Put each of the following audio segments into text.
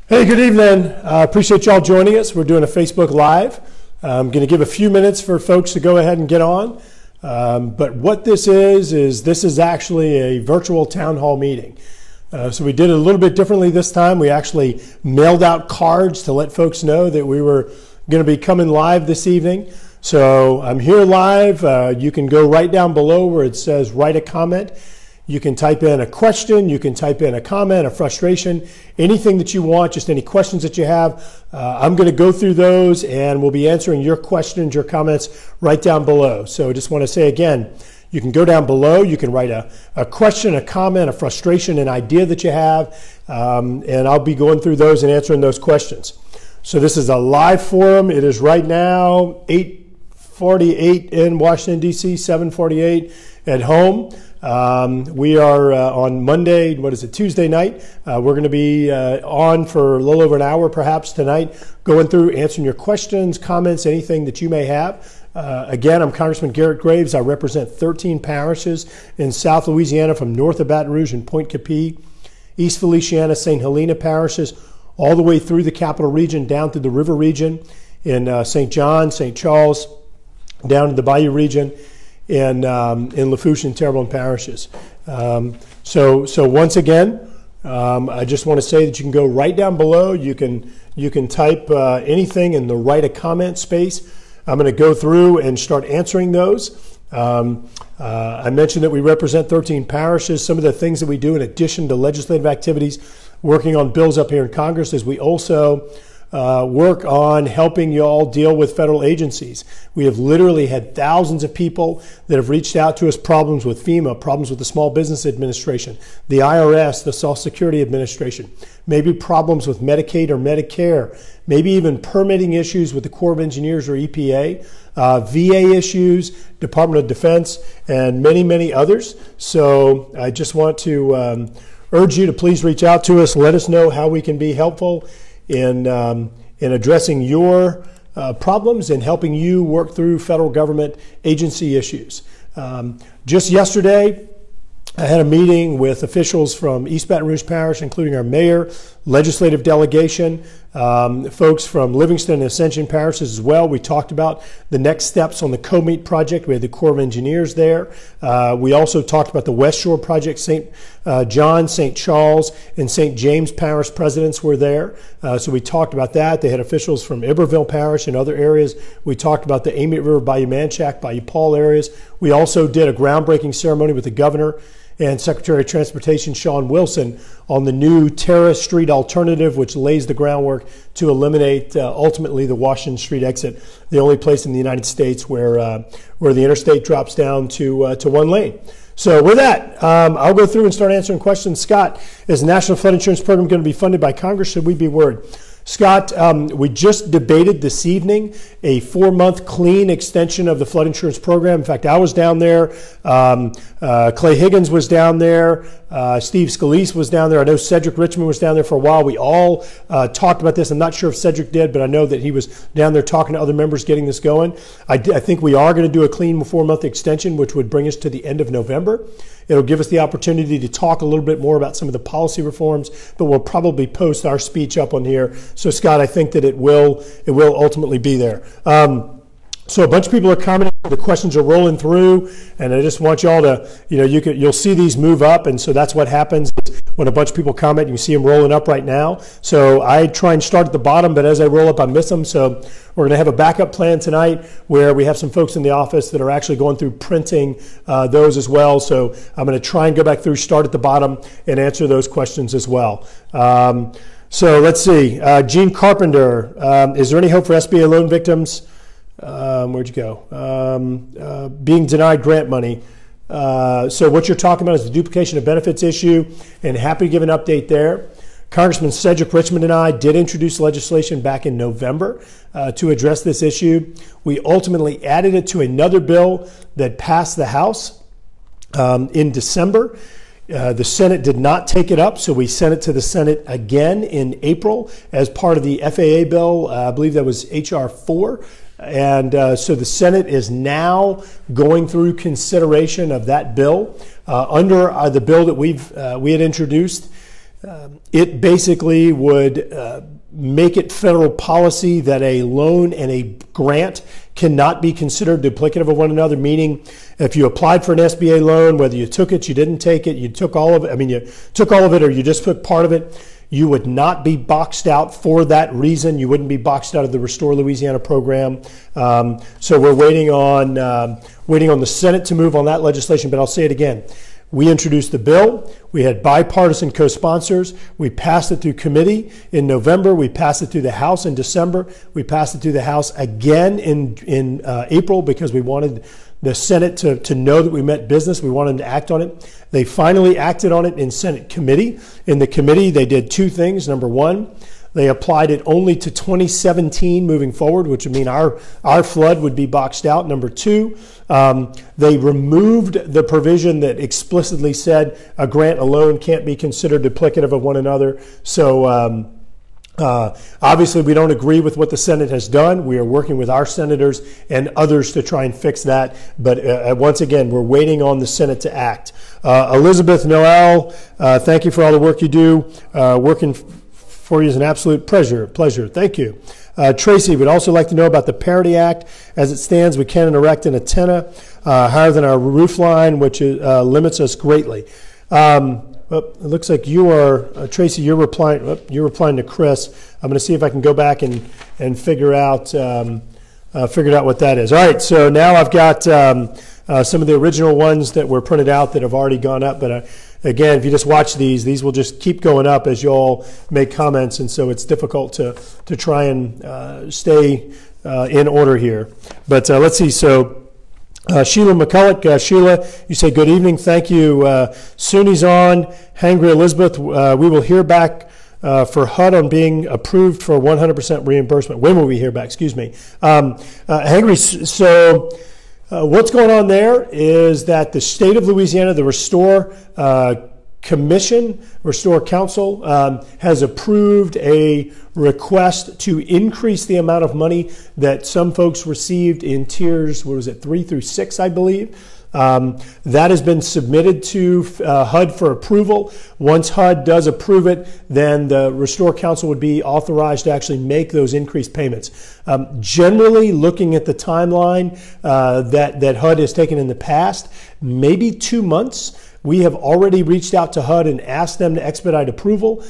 Hey, good evening. Appreciate y'all joining us. We're doing a Facebook Live. I'm going to give a few minutes for folks to go ahead and get on. But what this is actually a virtual town hall meeting. So we did it a little bit differently this time. We actually mailed out cards to let folks know that we were going to be coming live this evening. So I'm here live. You can go right down below where it says write a comment. You can type in a question, you can type in a comment, a frustration, anything that you want, just any questions that you have. I'm going to go through those and we'll be answering your questions, your comments right down below. So I just want to say again, you can go down below, you can write a question, a comment, a frustration, an idea that you have, and I'll be going through those and answering those questions. So this is a live forum. It is right now 8:48 in Washington, D.C., 7:48 at home. We are on Monday, Tuesday night. We're going to be on for a little over an hour perhaps tonight, going through, answering your questions, comments, anything that you may have. Again, I'm Congressman Garrett Graves. I represent 13 parishes in South Louisiana from north of Baton Rouge and Point Capee, East Feliciana, St. Helena parishes, all the way through the Capital Region, down through the River Region, in St. John, St. Charles, down to the Bayou Region, in Lafourche and Terrebonne parishes. So once again, I just want to say that you can go right down below. You can type anything in the write a comment space. I'm going to go through and start answering those. I mentioned that we represent 13 parishes. Some of the things that we do in addition to legislative activities, working on bills up here in Congress, is we also work on helping you all deal with federal agencies. We have literally had thousands of people that have reached out to us, problems with FEMA, problems with the Small Business Administration, the IRS, the Social Security Administration, maybe problems with Medicaid or Medicare, maybe even permitting issues with the Corps of Engineers or EPA, VA issues, Department of Defense, and many, many others. So I just want to urge you to please reach out to us. Let us know how we can be helpful in addressing your problems and helping you work through federal government agency issues. Just yesterday, I had a meeting with officials from East Baton Rouge Parish, including our mayor, legislative delegation, folks from Livingston and Ascension parishes as well. We talked about the next steps on the COMEET project. We had the Corps of Engineers there. We also talked about the West Shore project. St. John, St. Charles, and St. James Parish presidents were there. So we talked about that. They had officials from Iberville Parish and other areas. We talked about the Amite River, Bayou Manchac, Bayou Paul areas. We also did a groundbreaking ceremony with the governor and Secretary of Transportation Shawn Wilson on the new Terrace Street alternative, which lays the groundwork to eliminate ultimately the Washington Street exit, the only place in the United States where the interstate drops down to one lane. So with that, I'll go through and start answering questions. Scott, is the National Flood Insurance Program going to be funded by Congress? Should we be worried? Scott, we just debated this evening a 4-month clean extension of the flood insurance program. In fact, I was down there. Clay Higgins was down there. Steve Scalise was down there. I know Cedric Richmond was down there for a while. We all talked about this. I'm not sure if Cedric did, but I know that he was down there talking to other members getting this going. I think we are going to do a clean 4-month extension, which would bring us to the end of November. It'll give us the opportunity to talk a little bit more about some of the policy reforms, but we'll probably post our speech up on here. So, Scott, I think that it will ultimately be there. So a bunch of people are commenting. The questions are rolling through, and I just want y'all to, you'll see these move up, and so that's what happens when a bunch of people comment. You can see them rolling up right now. So I try and start at the bottom, but as I roll up, I miss them. So we're going to have a backup plan tonight where we have some folks in the office that are actually going through printing those as well. So I'm going to try and go back through, start at the bottom, and answer those questions as well. So let's see. Gene Carpenter, is there any hope for SBA loan victims? Where'd you go? Being denied grant money. So what you're talking about is the duplication of benefits issue, and happy to give an update there. Congressman Cedric Richmond and I did introduce legislation back in November to address this issue. We ultimately added it to another bill that passed the House in December. The Senate did not take it up, so we sent it to the Senate again in April as part of the FAA bill. I believe that was H.R. 4. And so the Senate is now going through consideration of that bill. Under the bill that we had introduced, It basically would make it federal policy that a loan and a grant cannot be considered duplicative of one another, meaning if you applied for an SBA loan, whether you took it, you didn't take it, you took all of it, you took all of it or you just took part of it, you would not be boxed out for that reason. You wouldn't be boxed out of the Restore Louisiana program. So we're waiting on the Senate to move on that legislation, but I'll say it again. We introduced the bill. We had bipartisan co-sponsors. We passed it through committee in November. We passed it through the House in December. We passed it through the House again in April because we wanted the Senate to know that we meant business. We wanted them to act on it. They finally acted on it in Senate committee. In the committee, they did two things. Number one, they applied it only to 2017 moving forward, which would mean our flood would be boxed out. Number two, they removed the provision that explicitly said a grant alone can't be considered duplicative of one another. So obviously we don't agree with what the Senate has done. We are working with our senators and others to try and fix that. But once again, we're waiting on the Senate to act. Elizabeth Noel, thank you for all the work you do. Working for you is an absolute pleasure. Thank you. Tracy would also like to know about the Parity Act. As it stands, we can't erect an antenna higher than our roof line, which limits us greatly. It looks like you are, Tracy, you're replying to Chris. I'm going to see if I can go back and figure out what that is. All right, so now I've got some of the original ones that were printed out that have already gone up, but again, if you just watch these will just keep going up as you all make comments, and so it's difficult to try and stay in order here. But let's see. So Sheila McCulloch, Sheila, you say good evening. Thank you. Suni's on. Hangry Elizabeth, we will hear back for HUD on being approved for 100% reimbursement. When will we hear back? Excuse me. Hangry, so what's going on there is that the state of Louisiana, the Restore Commission, Restore Council, has approved a request to increase the amount of money that some folks received in tiers, 3 through 6, I believe. That has been submitted to HUD for approval. Once HUD does approve it, then the Restore Council would be authorized to actually make those increased payments. Generally, looking at the timeline that HUD has taken in the past, maybe 2 months. We have already reached out to HUD and asked them to expedite approval.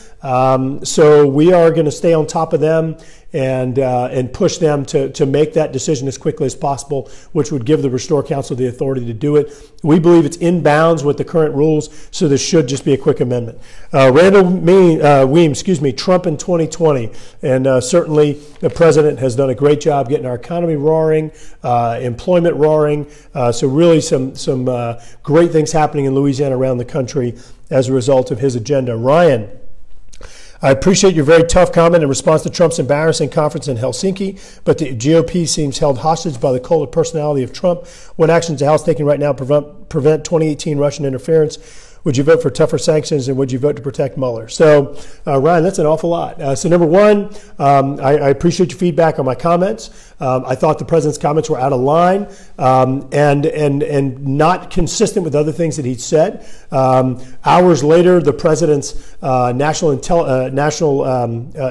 So we are going to stay on top of them and push them to make that decision as quickly as possible, which would give the Restore Council the authority to do it. We believe it's in bounds with the current rules, so this should just be a quick amendment. Randall Weems, Trump in 2020, and certainly the president has done a great job getting our economy roaring, employment roaring. So really some great things happening in Louisiana around the country as a result of his agenda. Ryan, I appreciate your very tough comment in response to Trump's embarrassing conference in Helsinki, but the GOP seems held hostage by the cult of personality of Trump. What actions is the House taking right now to prevent 2018 Russian interference? Would you vote for tougher sanctions, and would you vote to protect Mueller? So, Ryan, that's an awful lot. So number one, I appreciate your feedback on my comments. I thought the president's comments were out of line and not consistent with other things that he'd said. Hours later, the president's national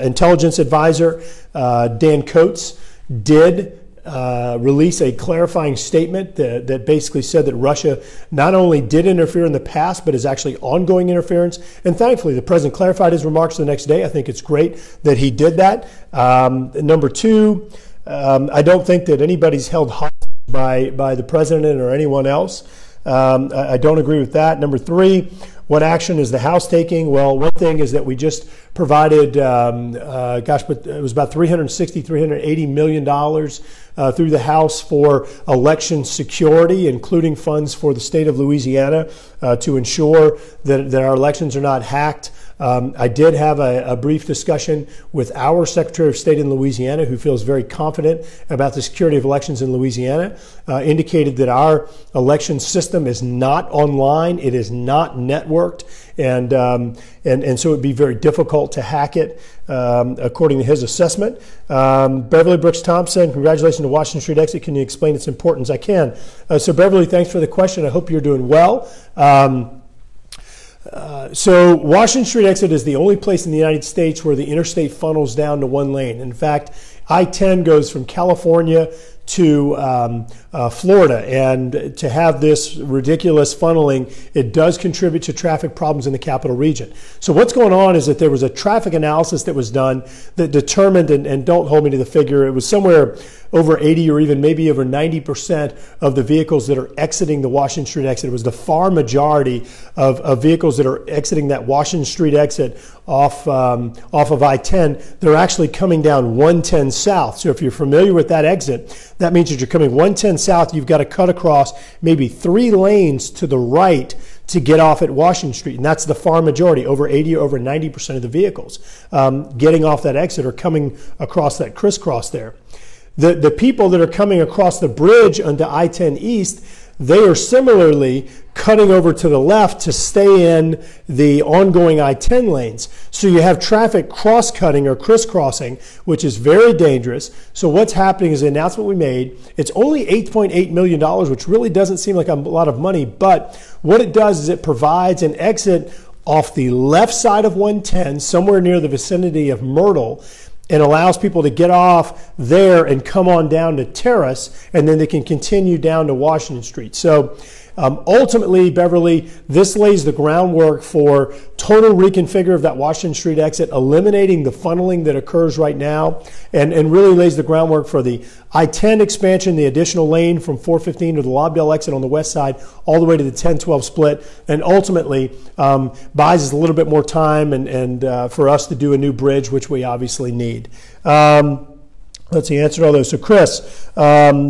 intelligence advisor, Dan Coates, did release a clarifying statement that basically said that Russia not only did interfere in the past, but is actually ongoing interference. And thankfully, the president clarified his remarks the next day. I think it's great that he did that. Number two, I don't think that anybody's held hostage by the president or anyone else. I don't agree with that. Number three, what action is the House taking? Well, one thing is that we just provided, but it was about $380 million through the House for election security, including funds for the state of Louisiana to ensure that our elections are not hacked. I did have a brief discussion with our Secretary of State in Louisiana, who feels very confident about the security of elections in Louisiana, indicated that our election system is not online, it is not networked, and so it would be very difficult to hack it, according to his assessment. Beverly Brooks Thompson, congratulations to Washington Street Exit. Can you explain its importance? I can. So Beverly, thanks for the question. I hope you're doing well. So Washington Street exit is the only place in the United States where the interstate funnels down to one lane. In fact, I-10 goes from California to Florida, and to have this ridiculous funneling, it does contribute to traffic problems in the capital region. So what's going on is that there was a traffic analysis that was done that determined, and don't hold me to the figure, it was somewhere over 80 or even maybe over 90% of the vehicles that are exiting the Washington Street exit. It was the far majority of vehicles that are exiting that Washington Street exit off of I-10. They're actually coming down 110 South. So if you're familiar with that exit, that means that you're coming 110 South, you've got to cut across maybe 3 lanes to the right to get off at Washington Street. And that's the far majority, over 80 or over 90% of the vehicles getting off that exit are coming across that crisscross there. The people that are coming across the bridge onto I-10 East, they are similarly cutting over to the left to stay in the ongoing I-10 lanes. So you have traffic cross-cutting or crisscrossing, which is very dangerous. So what's happening is the announcement we made, it's only $8.8 million, which really doesn't seem like a lot of money, but what it does is it provides an exit off the left side of 110, somewhere near the vicinity of Myrtle, and allows people to get off there and come on down to Terrace, and then they can continue down to Washington Street. So ultimately, Beverly, this lays the groundwork for total reconfigure of that Washington Street exit, eliminating the funneling that occurs right now, and really lays the groundwork for the I-10 expansion, the additional lane from 415 to the Lobdell exit on the west side, all the way to the 10-12 split, and ultimately buys us a little bit more time and for us to do a new bridge, which we obviously need. Let's see, answered all those. So Chris,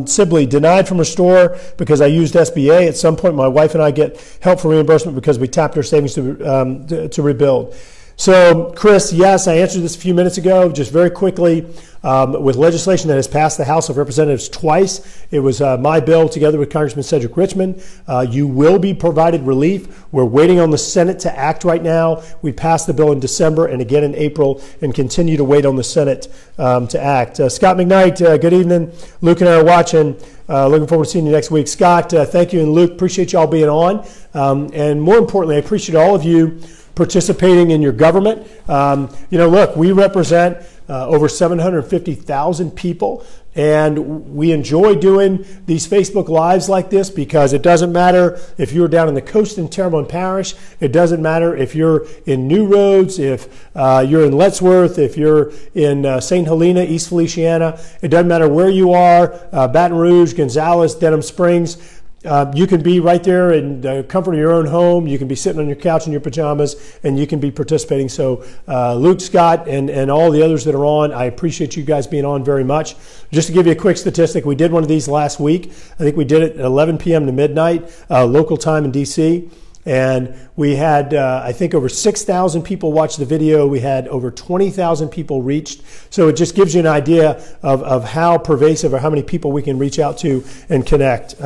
Sibley, denied from Restore because I used SBA. At some point, my wife and I get help for reimbursement because we tapped our savings to rebuild. So Chris, yes, I answered this a few minutes ago, just very quickly. With legislation that has passed the House of Representatives twice, it was my bill together with Congressman Cedric Richmond. You will be provided relief. We're waiting on the Senate to act right now. We passed the bill in December and again in April, and continue to wait on the Senate to act. Scott McKnight, good evening. Luke and I are watching. Looking forward to seeing you next week. Scott, thank you, and Luke, appreciate y'all being on. And more importantly, I appreciate all of you participating in your government. Look, we represent over 750,000 people, and we enjoy doing these Facebook Lives like this because it doesn't matter if you're down in the coast in Terrebonne Parish, it doesn't matter if you're in New Roads, if you're in Lettsworth, if you're in St. Helena, East Feliciana, it doesn't matter where you are, Baton Rouge, Gonzales, Denham Springs. You can be right there in the comfort of your own home. You can be sitting on your couch in your pajamas, and you can be participating. So Luke, Scott, and all the others that are on, I appreciate you guys being on very much. Just to give you a quick statistic, we did one of these last week. I think we did it at 11 p.m. to midnight, local time in D.C., and we had, I think, over 6,000 people watch the video. We had over 20,000 people reached. So it just gives you an idea of how pervasive or how many people we can reach out to and connect.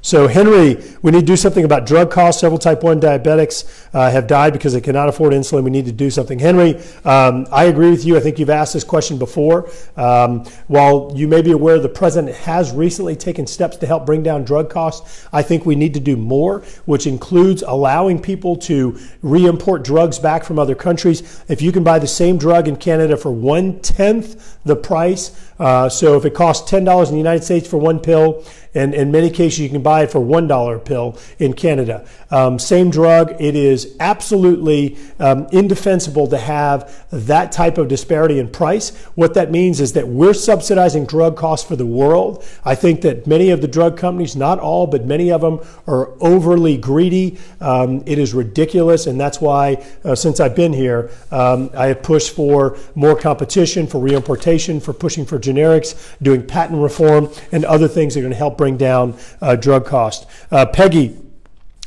So Henry, we need to do something about drug costs. Several type 1 diabetics have died because they cannot afford insulin. We need to do something. Henry, I agree with you. I think you've asked this question before. While you may be aware the president has recently taken steps to help bring down drug costs, I think we need to do more, which includes allowing people to re-import drugs back from other countries. If you can buy the same drug in Canada for 1/10 the price, so if it costs $10 in the United States for one pill, and in many cases you can buy it for $1 a pill in Canada. Same drug, it is absolutely indefensible to have that type of disparity in price. What that means is that we're subsidizing drug costs for the world. I think that many of the drug companies, not all, but many of them are overly greedy. It is ridiculous, and that's why since I've been here, I have pushed for more competition, for reimportation, for pushing for generics, doing patent reform, and other things that are going to help bring down drug cost. Peggy,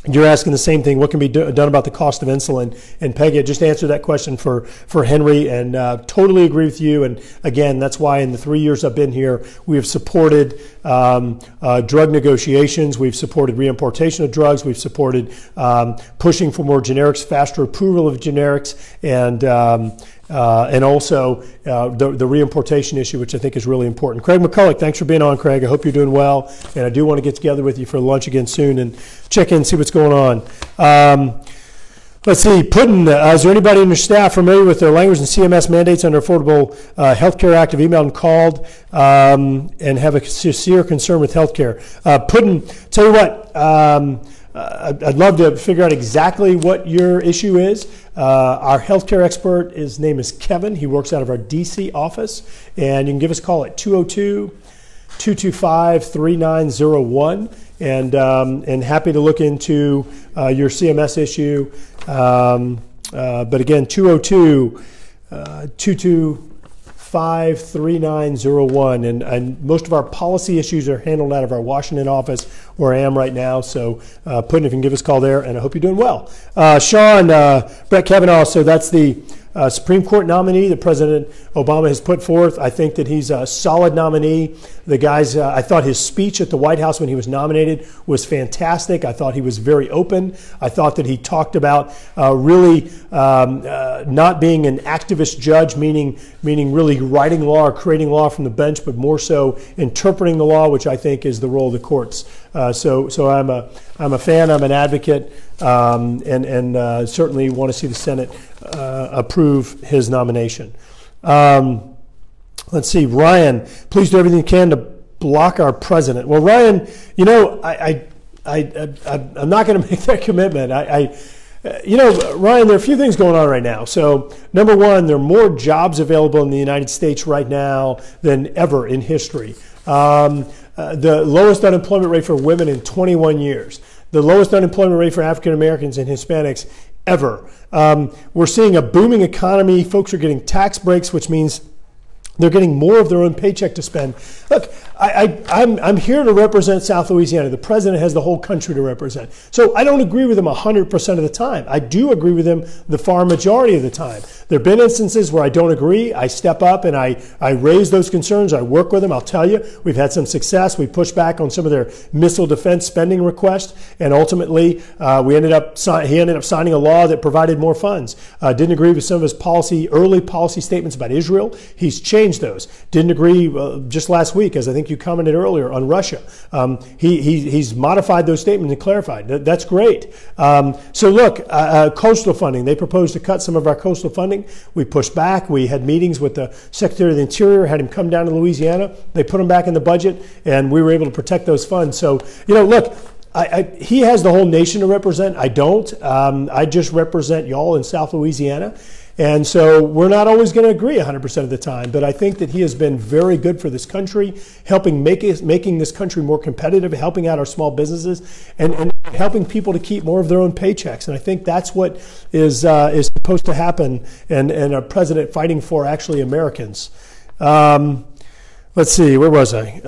you're asking the same thing. What can be done about the cost of insulin? And Peggy, I just answered that question for Henry, and totally agree with you. And again, that's why in the 3 years I've been here, we have supported drug negotiations. We've supported reimportation of drugs. We've supported pushing for more generics, faster approval of generics, and also the reimportation issue, which I think is really important. Craig McCulloch, thanks for being on, Craig. I hope you're doing well, and I do want to get together with you for lunch again soon and check in and see what's going on. Let's see, Puddin, is there anybody in your staff familiar with the language and CMS mandates under Affordable Health Care Act? Have emailed and called and have a sincere concern with health care. Puddin, tell you what, I'd love to figure out exactly what your issue is. Our healthcare expert, his name is Kevin. He works out of our DC office, and you can give us a call at 202-225-3901, and happy to look into your CMS issue. But again, 202-225-3901, and most of our policy issues are handled out of our Washington office, where I am right now. So Puddin, if you can give us a call there, and I hope you're doing well. Sean, Brett Kavanaugh, so that's the Supreme Court nominee that President Obama has put forth. I think that he's a solid nominee. The guy's, I thought his speech at the White House when he was nominated was fantastic. I thought he was very open. I thought that he talked about really not being an activist judge, meaning really writing law or creating law from the bench, but more so interpreting the law, which I think is the role of the courts. So I'm a fan. I'm an advocate, and certainly want to see the Senate approve his nomination. Let's see, Ryan, please do everything you can to block our president. Well, Ryan, you know, I'm not going to make that commitment. You know, Ryan, there are a few things going on right now. So, number one, there are more jobs available in the United States right now than ever in history. The lowest unemployment rate for women in 21 years. The lowest unemployment rate for African Americans and Hispanics ever. We're seeing a booming economy. Folks are getting tax breaks, which means they're getting more of their own paycheck to spend. Look, I'm here to represent South Louisiana. The president has the whole country to represent. So I don't agree with him 100% of the time. I do agree with him the far majority of the time. There have been instances where I don't agree. I step up and I raise those concerns. I work with them. I'll tell you, we've had some success. We pushed back on some of their missile defense spending requests, and ultimately he ended up signing a law that provided more funds. Didn't agree with some of his early policy statements about Israel. He's changed those. Didn't agree just last week, as I think you commented earlier, on Russia. He's modified those statements and clarified. That's great. So look, coastal funding. They proposed to cut some of our coastal funding. We pushed back. We had meetings with the Secretary of the Interior, had him come down to Louisiana. They put them back in the budget, and we were able to protect those funds. So, you know, look, he has the whole nation to represent. I don't. I just represent y'all in South Louisiana. And so we're not always going to agree 100% of the time, but I think that he has been very good for this country, making this country more competitive, helping out our small businesses, and helping people to keep more of their own paychecks. And I think that's what is supposed to happen, and a president fighting for actually Americans. Let's see, where was I?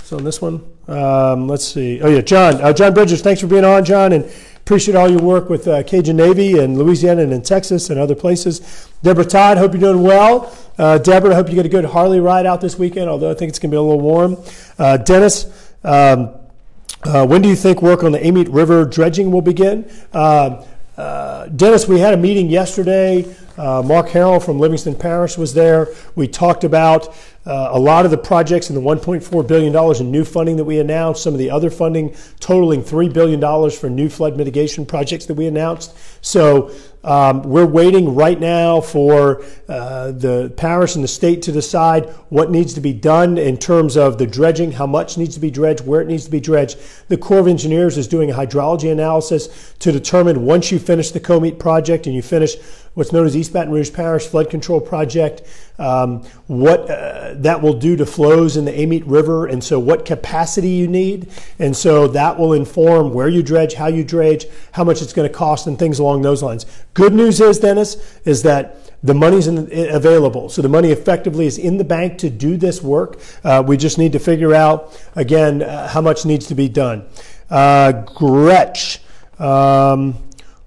So on this one, let's see. Oh yeah, John Bridges, thanks for being on, John, and appreciate all your work with Cajun Navy in Louisiana and in Texas and other places. Deborah Todd, hope you're doing well. Deborah, I hope you get a good Harley ride out this weekend, although I think it's going to be a little warm. Dennis, when do you think work on the Amite River dredging will begin? Dennis, we had a meeting yesterday. Mark Harrell from Livingston Parish was there. We talked about a lot of the projects and the $1.4 billion in new funding that we announced, some of the other funding totaling $3 billion for new flood mitigation projects that we announced. So we're waiting right now for the parish and the state to decide what needs to be done in terms of the dredging, how much needs to be dredged, where it needs to be dredged. The Corps of Engineers is doing a hydrology analysis to determine, once you finish the Comite project and you finish what's known as East Baton Rouge Parish Flood Control Project, what that will do to flows in the Amite River, and so what capacity you need. And so that will inform where you dredge, how you dredge, how much it's going to cost, and things along those lines. Good news is, Dennis, is that the money's available. So the money effectively is in the bank to do this work. We just need to figure out, again, how much needs to be done. Gretsch.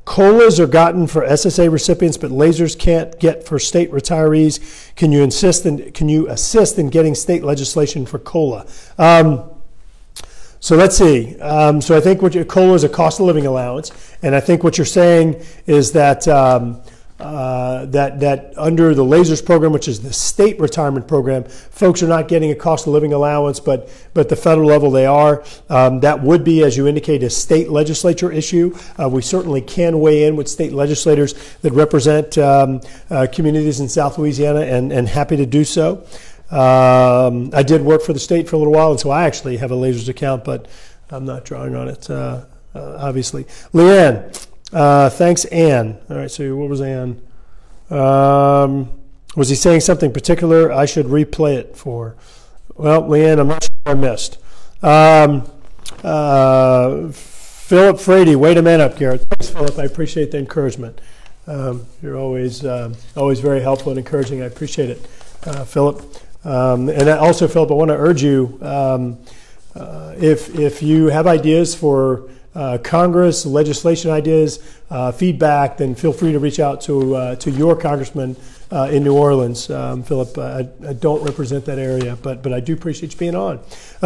COLAs are gotten for SSA recipients, but lasers can't get for state retirees. Can you assist in getting state legislation for COLA? So let's see. So I think COLA is a cost of living allowance, and I think what you're saying is that that under the LASERS program, which is the state retirement program, folks are not getting a cost of living allowance, but the federal level they are. That would be, as you indicate, a state legislature issue. We certainly can weigh in with state legislators that represent communities in South Louisiana, and happy to do so. I did work for the state for a little while, and so I actually have a LASERS account, but I'm not drawing on it, obviously. Leanne, thanks, Ann. All right, so what was Ann? Was he saying something particular I should replay it for? Well, Leanne, I'm not sure I missed. Philip Frady, wait a minute up, Garrett. Thanks, Philip. I appreciate the encouragement. You're always very helpful and encouraging. I appreciate it, Philip. And also, Philip, I want to urge you, if you have ideas for Congress, legislation ideas, feedback, then feel free to reach out to your congressman in New Orleans. Philip, I don't represent that area, but I do appreciate you being on.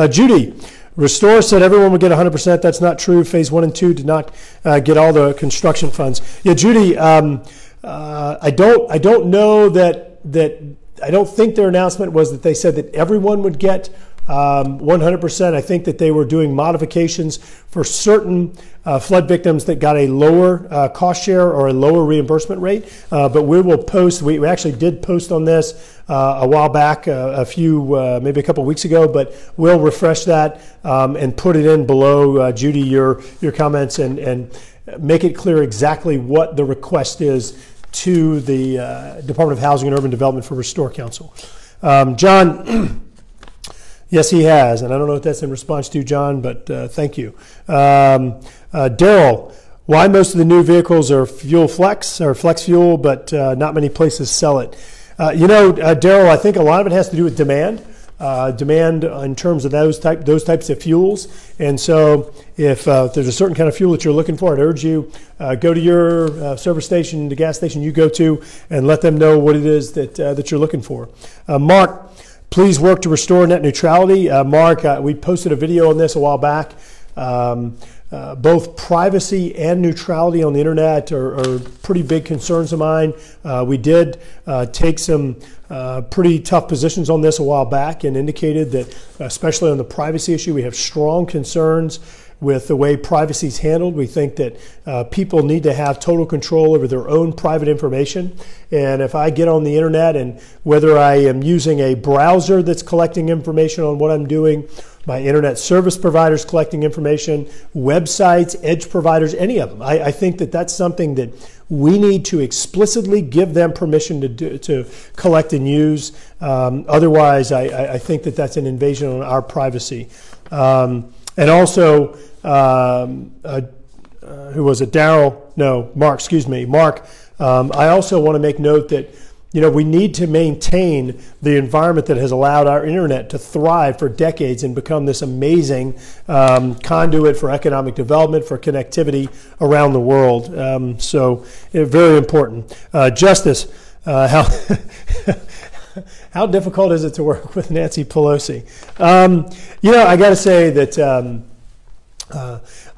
Judy, Restore said everyone would get 100%. That's not true. Phase 1 and 2 did not get all the construction funds. Yeah, Judy, I don't know that I don't think their announcement was that they said that everyone would get 100%. I think that they were doing modifications for certain flood victims that got a lower cost share or a lower reimbursement rate. But we will post, we actually did post on this a while back, maybe a couple weeks ago, but we'll refresh that and put it in below, Judy, your comments, and make it clear exactly what the request is to the Department of Housing and Urban Development for Restore Council. John, yes, he has, and I don't know what that's in response to, John, but thank you. Daryl, why most of the new vehicles are fuel flex or flex fuel, but not many places sell it? Daryl, I think a lot of it has to do with demand. Demand in terms of those types of fuels. And so if there's a certain kind of fuel that you're looking for, I'd urge you, go to your service station, the gas station you go to, and let them know what it is that you're looking for. Mark, please work to restore net neutrality. Mark, we posted a video on this a while back. Both privacy and neutrality on the internet are pretty big concerns of mine. We did take some pretty tough positions on this a while back and indicated that, especially on the privacy issue, we have strong concerns with the way privacy is handled. We think that people need to have total control over their own private information. And if I get on the internet, and whether I am using a browser that's collecting information on what I'm doing, my internet service providers collecting information, websites, edge providers, any of them, I think that that's something that we need to explicitly give them permission to collect and use. Otherwise, I think that that's an invasion on our privacy. And also, who was it? Daryl? No, Mark, excuse me. Mark, I also want to make note that we need to maintain the environment that has allowed our internet to thrive for decades and become this amazing conduit for economic development, for connectivity around the world. So very important. Justice, how difficult is it to work with Nancy Pelosi? I got to say that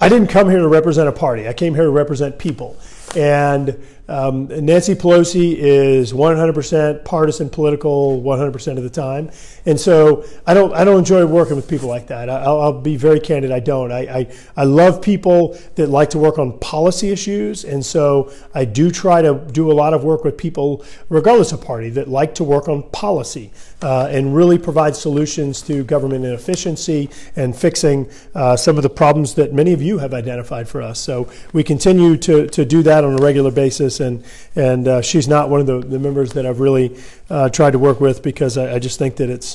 I didn't come here to represent a party. I came here to represent people. And Nancy Pelosi is 100% partisan political 100% of the time. And so I don't enjoy working with people like that. I'll be very candid, I don't. I love people that like to work on policy issues, and so I do try to do a lot of work with people, regardless of party, that like to work on policy and really provide solutions to government inefficiency and fixing some of the problems that many of you have identified for us. So we continue to do that on a regular basis, and she's not one of the members that I've really tried to work with, because I just think that it's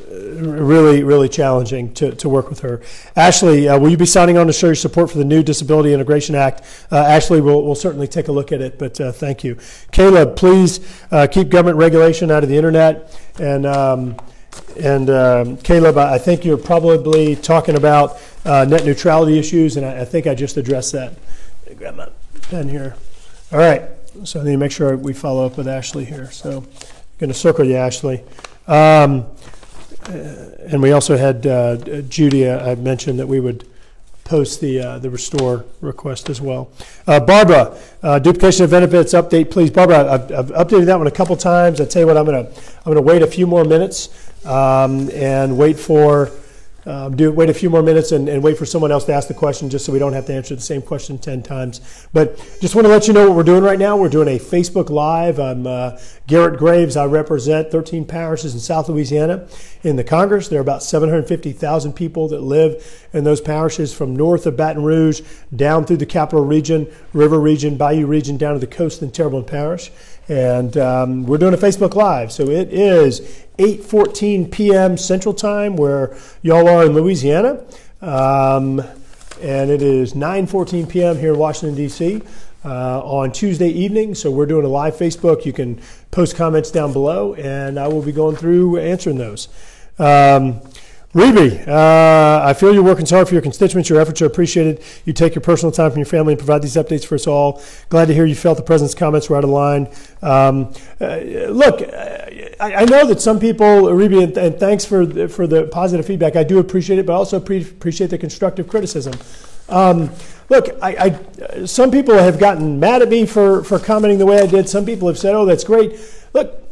really, really challenging to work with her. Ashley, will you be signing on to show your support for the new Disability Integration Act? Ashley, we'll certainly take a look at it, but thank you. Caleb, please keep government regulation out of the internet. And Caleb, I think you're probably talking about net neutrality issues, and I think I just addressed that. Let me grab my pen here. All right, so I need to make sure we follow up with Ashley here. So I'm going to circle you, Ashley. And we also had Judy. I mentioned that we would post the restore request as well. Barbara, duplication of benefits update, please. Barbara, I've updated that one a couple times. I tell you what, I'm gonna wait a few more minutes and wait a few more minutes and wait for someone else to ask the question, just so we don't have to answer the same question 10 times. But just want to let you know what we're doing right now. We're doing a Facebook Live. I'm Garrett Graves. I represent 13 parishes in South Louisiana in the Congress. There are about 750,000 people that live in those parishes from north of Baton Rouge down through the Capital Region, River Region, Bayou Region, down to the coast in Terrebonne Parish. And we're doing a Facebook Live. So it is 8:14 p.m. Central Time, where y'all are in Louisiana. And it is 9:14 p.m. here in Washington, D.C. On Tuesday evening. So we're doing a live Facebook. You can post comments down below, and I will be going through answering those. Reby, I feel you're working hard for your constituents. Your efforts are appreciated. You take your personal time from your family and provide these updates for us all. Glad to hear you felt the president's comments were out of line. Look, I know that some people, Reby, and thanks for the positive feedback. I do appreciate it, but I also appreciate the constructive criticism. Look, some people have gotten mad at me for commenting the way I did. Some people have said, oh, that's great. Look,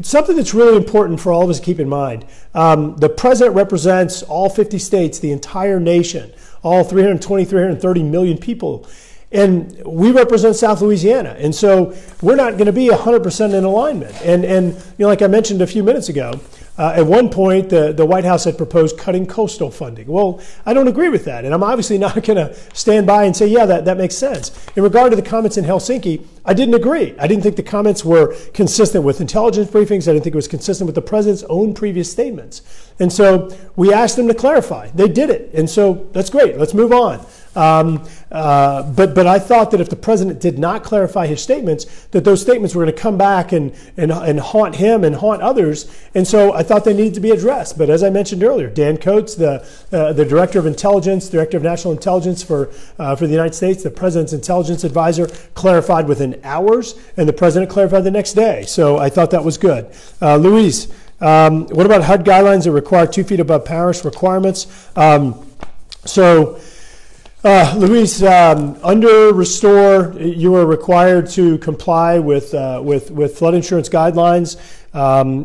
something that's really important for all of us to keep in mind. The president represents all 50 states, the entire nation, all 320, 330 million people. And we represent South Louisiana. And so we're not going to be 100% in alignment. And you know, like I mentioned a few minutes ago, at one point, the White House had proposed cutting coastal funding. Well, I don't agree with that. And I'm obviously not going to stand by and say, yeah, that makes sense. In regard to the comments in Helsinki, I didn't agree. I didn't think the comments were consistent with intelligence briefings. I didn't think it was consistent with the president's own previous statements. And so we asked them to clarify. They did it. And so that's great. Let's move on. But I thought that if the president did not clarify his statements, that those statements were going to come back and haunt him and haunt others. And so I thought they needed to be addressed. But as I mentioned earlier, Dan Coates, the Director of Intelligence, Director of National Intelligence for the United States, the President's Intelligence Advisor, clarified within hours, and the President clarified the next day. So I thought that was good. Louise, what about HUD guidelines that require 2 feet above parish requirements? Louise, under Restore, you are required to comply with flood insurance guidelines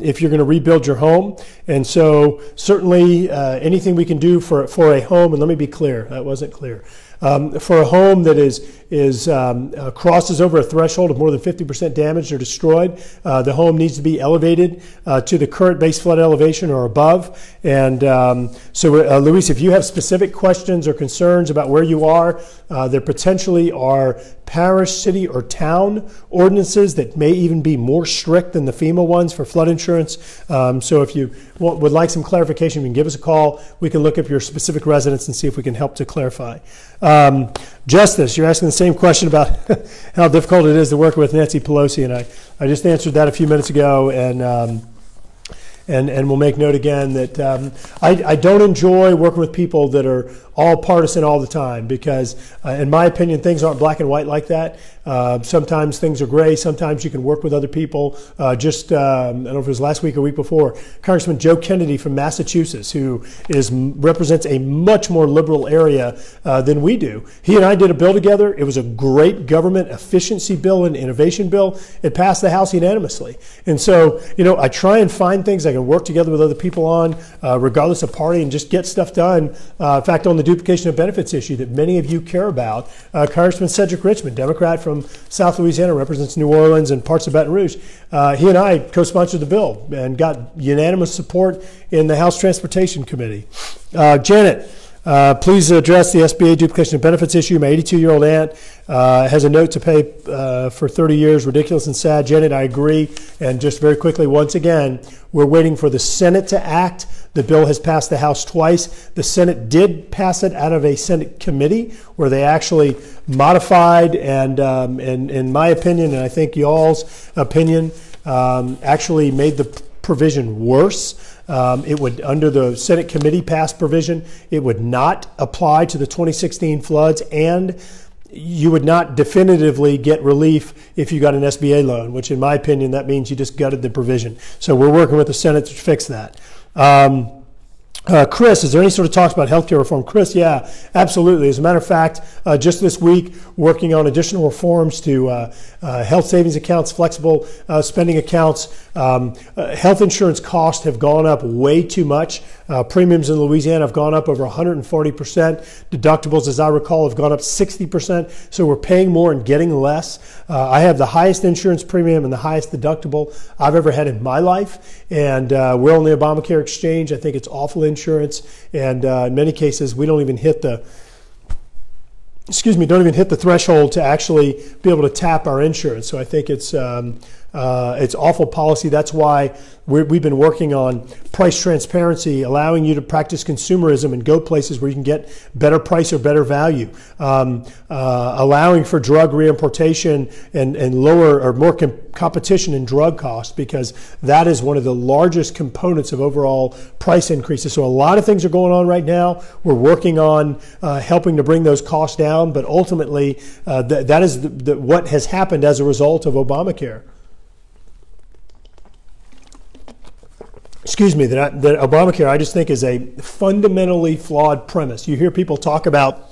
if you're going to rebuild your home. And so certainly anything we can do for a home, and let me be clear, that wasn't clear. For a home that crosses over a threshold of more than 50% damaged or destroyed, the home needs to be elevated to the current base flood elevation or above. And Luis, if you have specific questions or concerns about where you are, there potentially are parish, city, or town ordinances that may even be more strict than the FEMA ones for flood insurance. So if you would like some clarification, you can give us a call. We can look up your specific residence and see if we can help to clarify. Justice, you're asking the same question about how difficult it is to work with Nancy Pelosi, and I just answered that a few minutes ago, and we'll make note again that I don't enjoy working with people that are all partisan all the time, because in my opinion, things aren't black and white like that. Sometimes things are gray. Sometimes you can work with other people. I don't know if it was last week or week before, Congressman Joe Kennedy from Massachusetts, who represents a much more liberal area than we do. He and I did a bill together. It was a great government efficiency bill and innovation bill. It passed the House unanimously. And so, I try and find things I can work together with other people on, regardless of party, and just get stuff done. In fact, on the duplication of benefits issue that many of you care about, Congressman Cedric Richmond, Democrat from South Louisiana, represents New Orleans and parts of Baton Rouge. He and I co-sponsored the bill and got unanimous support in the House Transportation Committee. Janet, please address the SBA duplication of benefits issue. My 82-year-old aunt has a note to pay for 30 years. Ridiculous and sad. Janet, I agree. And just very quickly, once again, we're waiting for the Senate to act. The bill has passed the House twice. The Senate did pass it out of a Senate committee where they actually modified and in my opinion, and I think y'all's opinion, actually made the provision worse. It would, under the Senate committee passed provision, it would not apply to the 2016 floods, and you would not definitively get relief if you got an SBA loan, which in my opinion, that means you just gutted the provision. So we're working with the Senate to fix that. Chris, is there any sort of talks about healthcare reform? Chris, yeah, absolutely. As a matter of fact, just this week, working on additional reforms to health savings accounts, flexible spending accounts. Health insurance costs have gone up way too much. Premiums in Louisiana have gone up over 140%. Deductibles, as I recall, have gone up 60%. So we're paying more and getting less. I have the highest insurance premium and the highest deductible I've ever had in my life. And we're on the Obamacare exchange. I think it's awful insurance. And in many cases, we don't even hit the threshold to actually be able to tap our insurance. So I think it's awful policy. That's why we've been working on price transparency, allowing you to practice consumerism and go places where you can get better price or better value, allowing for drug reimportation and lower or more competition in drug costs, because that is one of the largest components of overall price increases. So a lot of things are going on right now. We're working on helping to bring those costs down, but ultimately that is what has happened as a result of Obamacare. That Obamacare, I just think, is a fundamentally flawed premise. You hear people talk about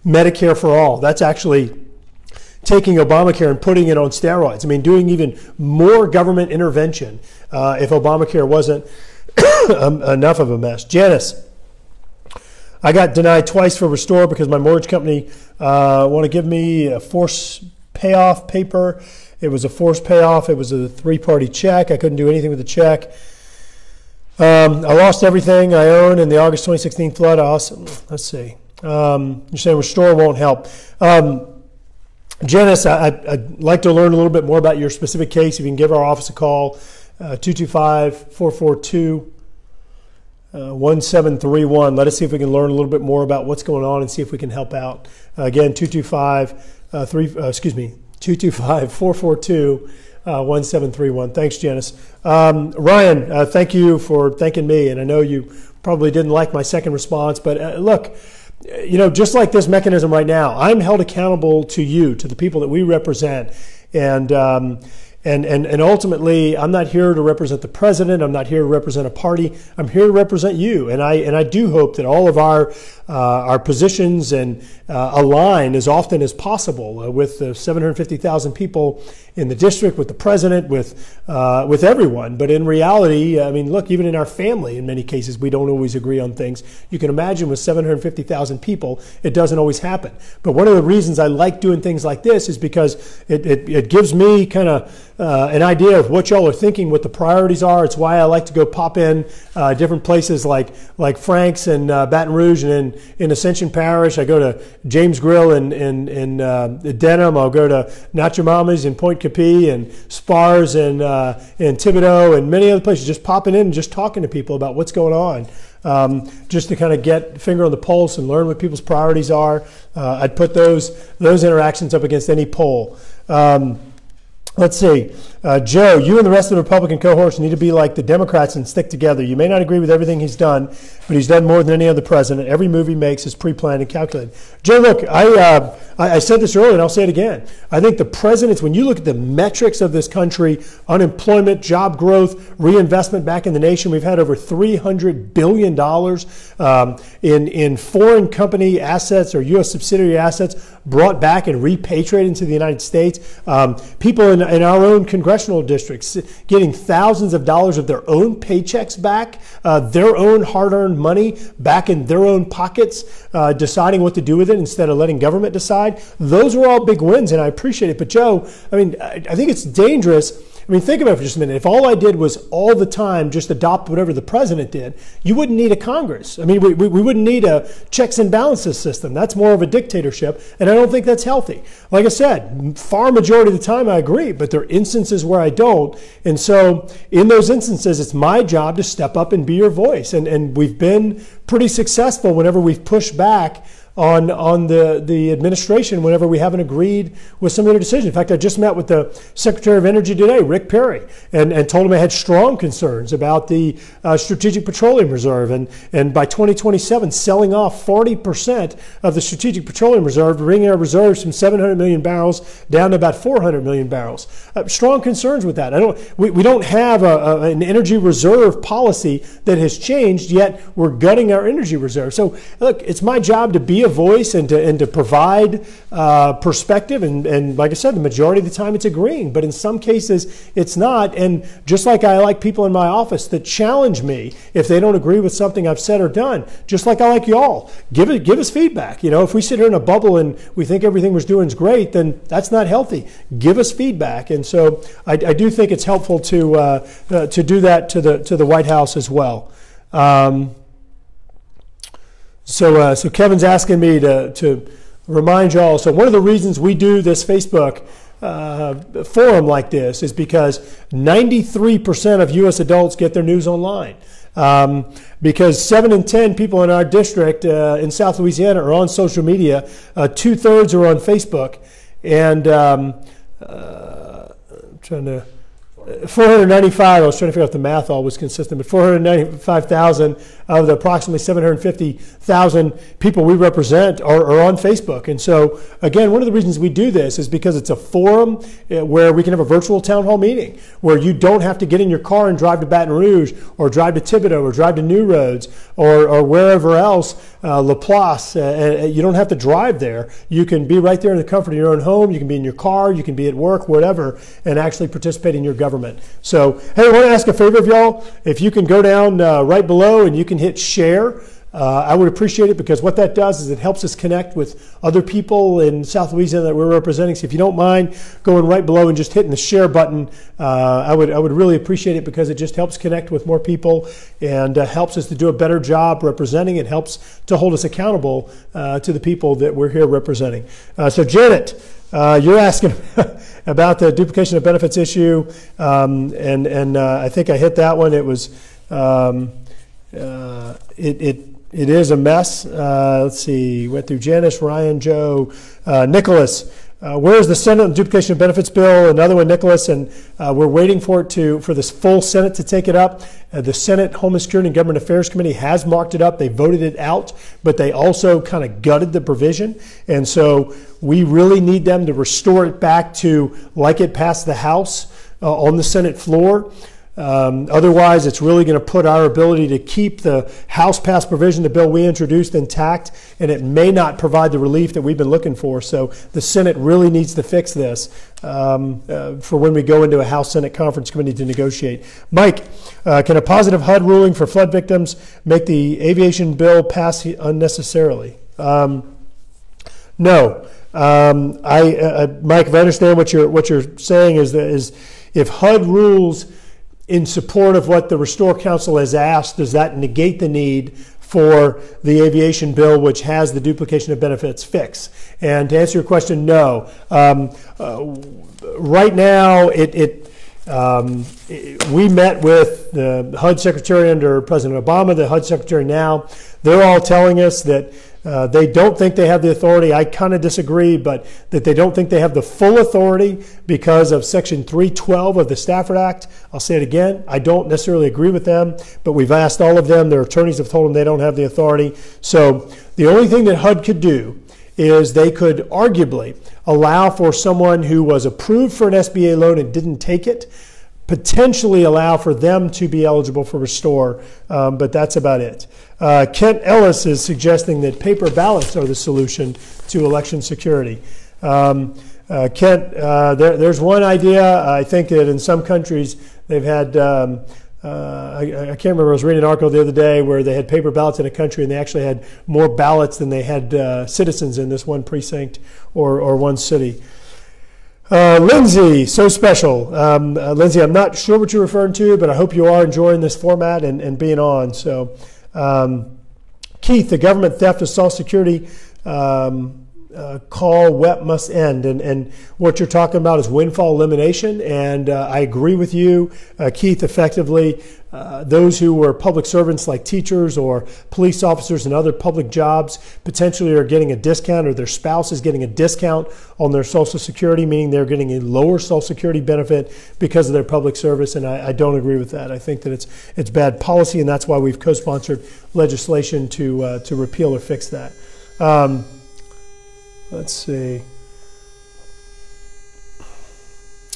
Medicare for all. That's actually taking Obamacare and putting it on steroids. I mean, doing even more government intervention if Obamacare wasn't enough of a mess. Janice, I got denied twice for Restore because my mortgage company want to give me a forced payoff paper. It was a forced payoff. It was a 3-party check. I couldn't do anything with the check. I lost everything I own in the August 2016 flood. Let's see. You're saying Restore won't help. Janice, I'd like to learn a little bit more about your specific case. If you can give our office a call, 225-442-1731. Let us see if we can learn a little bit more about what's going on and see if we can help out. Again, 225-442-1731. Thanks, Janice. Ryan, thank you for thanking me. And I know you probably didn't like my second response, but look, just like this mechanism right now, I'm held accountable to you, to the people that we represent. And ultimately, I'm not here to represent the president. I'm not here to represent a party. I'm here to represent you. And I do hope that all of our positions and align as often as possible with the 750,000 people in the district, with the president, with everyone. But in reality, I mean, look, even in our family, in many cases, we don't always agree on things. You can imagine with 750,000 people, it doesn't always happen. But one of the reasons I like doing things like this is because it gives me kind of an idea of what y'all are thinking, what the priorities are. It's why I like to go pop in different places like Frank's and Baton Rouge, and in Ascension Parish. I go to James Grill in Denham. I'll go to Nacho Mama's in Point Capee and Spars in Thibodaux and many other places. Just popping in and just talking to people about what's going on. Just to kind of get a finger on the pulse and learn what people's priorities are. I'd put those interactions up against any poll. Let's see. Joe, you and the rest of the Republican cohorts need to be like the Democrats and stick together. You may not agree with everything he's done, but he's done more than any other president. Every move he makes is pre-planned and calculated. Joe, look, I said this earlier and I'll say it again. I think the president's, when you look at the metrics of this country, unemployment, job growth, reinvestment back in the nation, we've had over $300 billion in foreign company assets or U.S. subsidiary assets brought back and repatriated into the United States. People in our own congressional districts getting thousands of dollars of their own paychecks back, their own hard-earned money back in their own pockets, deciding what to do with it instead of letting government decide. Those were all big wins, and I appreciate it. But Joe, I mean, I think it's dangerous. I mean, think about it for just a minute. If all I did was all the time just adopt whatever the president did, you wouldn't need a Congress. I mean, we wouldn't need a checks and balances system. That's more of a dictatorship, and I don't think that's healthy. Like I said, far majority of the time I agree, but there are instances where I don't. And so in those instances, it's my job to step up and be your voice. And we've been pretty successful whenever we've pushed back on the administration whenever we haven't agreed with some of their decisions. In fact, I just met with the Secretary of Energy today, Rick Perry, and told him I had strong concerns about the Strategic Petroleum Reserve, and by 2027 selling off 40% of the Strategic Petroleum Reserve, bringing our reserves from 700 million barrels down to about 400 million barrels. Strong concerns with that. We don't have an energy reserve policy that has changed, yet we're gutting our energy reserve. So look, it's my job to be a voice and to provide perspective, and like I said, the majority of the time it's agreeing, but in some cases it's not. And just like I like people in my office that challenge me if they don't agree with something I've said or done, just like I like y'all, give us feedback. You know, if we sit here in a bubble and we think everything we're doing is great, then that's not healthy. Give us feedback. And so I do think it's helpful to do that to the White House as well. So Kevin's asking me to remind y'all. So one of the reasons we do this Facebook forum like this is because 93% of U.S. adults get their news online. Because 7 in 10 people in our district in South Louisiana are on social media. 2/3 are on Facebook, and trying to 495, I was trying to figure out if the math all was consistent, but 495,000 of the approximately 750,000 people we represent are on Facebook. And so, again, one of the reasons we do this is because it's a forum where we can have a virtual town hall meeting, where you don't have to get in your car and drive to Baton Rouge, or drive to Thibodaux, or drive to New Roads, or wherever else, Laplace. You don't have to drive there. You can be right there in the comfort of your own home. You can be in your car. You can be at work, whatever, and actually participate in your government. So, hey, I want to ask a favor of y'all. If you can go down right below and you can hit share, I would appreciate it, because what that does is it helps us connect with other people in South Louisiana that we're representing. So if you don't mind going right below and just hitting the share button, I would really appreciate it, because it just helps connect with more people and helps us to do a better job representing. It helps to hold us accountable to the people that we're here representing. So Janet, you're asking about the duplication of benefits issue, and I think I hit that one. It was it is a mess. Let's see. Went through Janice, Ryan, Joe, Nicholas. Where's the Senate on duplication of benefits bill? Another one, Nicholas, and we're waiting for this full Senate to take it up. The Senate Homeland Security and Government Affairs Committee has marked it up. They voted it out, but they also kind of gutted the provision. And so we really need them to restore it back to like it passed the House on the Senate floor. Otherwise, it's really going to put our ability to keep the House-passed provision, the bill we introduced, intact, and it may not provide the relief that we've been looking for. So the Senate really needs to fix this for when we go into a House-Senate conference committee to negotiate. Mike, can a positive HUD ruling for flood victims make the aviation bill pass unnecessarily? No. Mike, if I understand what you're saying is if HUD rules in support of what the Restore Council has asked, does that negate the need for the aviation bill, which has the duplication of benefits fix? And to answer your question, no. Right now, we met with the HUD Secretary under President Obama, the HUD Secretary now. They're all telling us that they don't think they have the authority. I kind of disagree, but that they don't think they have the full authority because of Section 312 of the Stafford Act. I'll say it again. I don't necessarily agree with them, but we've asked all of them. Their attorneys have told them they don't have the authority. So the only thing that HUD could do is they could arguably allow for someone who was approved for an SBA loan and didn't take it, potentially allow for them to be eligible for Restore, but that's about it. Kent Ellis is suggesting that paper ballots are the solution to election security. Kent, there's one idea. I think that in some countries they've had, I can't remember, I was reading an article the other day where they had paper ballots in a country and they actually had more ballots than they had citizens in this one precinct or one city. Lindsay, so special. Lindsay, I'm not sure what you're referring to, but I hope you are enjoying this format and being on. So, Keith, the government theft of Social Security call WEP must end. And what you're talking about is windfall elimination. And I agree with you, Keith, effectively. Those who were public servants like teachers or police officers and other public jobs potentially are getting a discount, or their spouse is getting a discount on their Social Security, meaning they're getting a lower Social Security benefit because of their public service. And I don't agree with that. I think that it's bad policy, and that's why we've co-sponsored legislation to repeal or fix that. Let's see.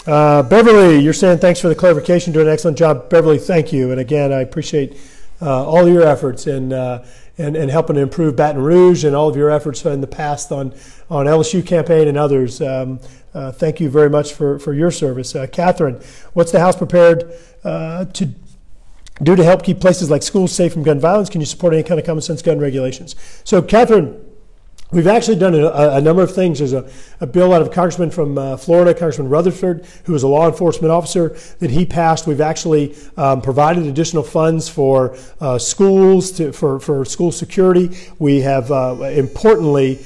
Beverly, you're saying thanks for the clarification. Doing an excellent job. Beverly, thank you. And again, I appreciate all of your efforts in helping to improve Baton Rouge, and all of your efforts in the past on LSU campaign and others. Thank you very much for your service. Catherine, what's the House prepared to do to help keep places like schools safe from gun violence? Can you support any kind of common sense gun regulations? So, Catherine, we've actually done a number of things. There's a bill out of Congressman from Florida, Congressman Rutherford, who is a law enforcement officer, that he passed. We've actually provided additional funds for schools, for school security. We have, importantly,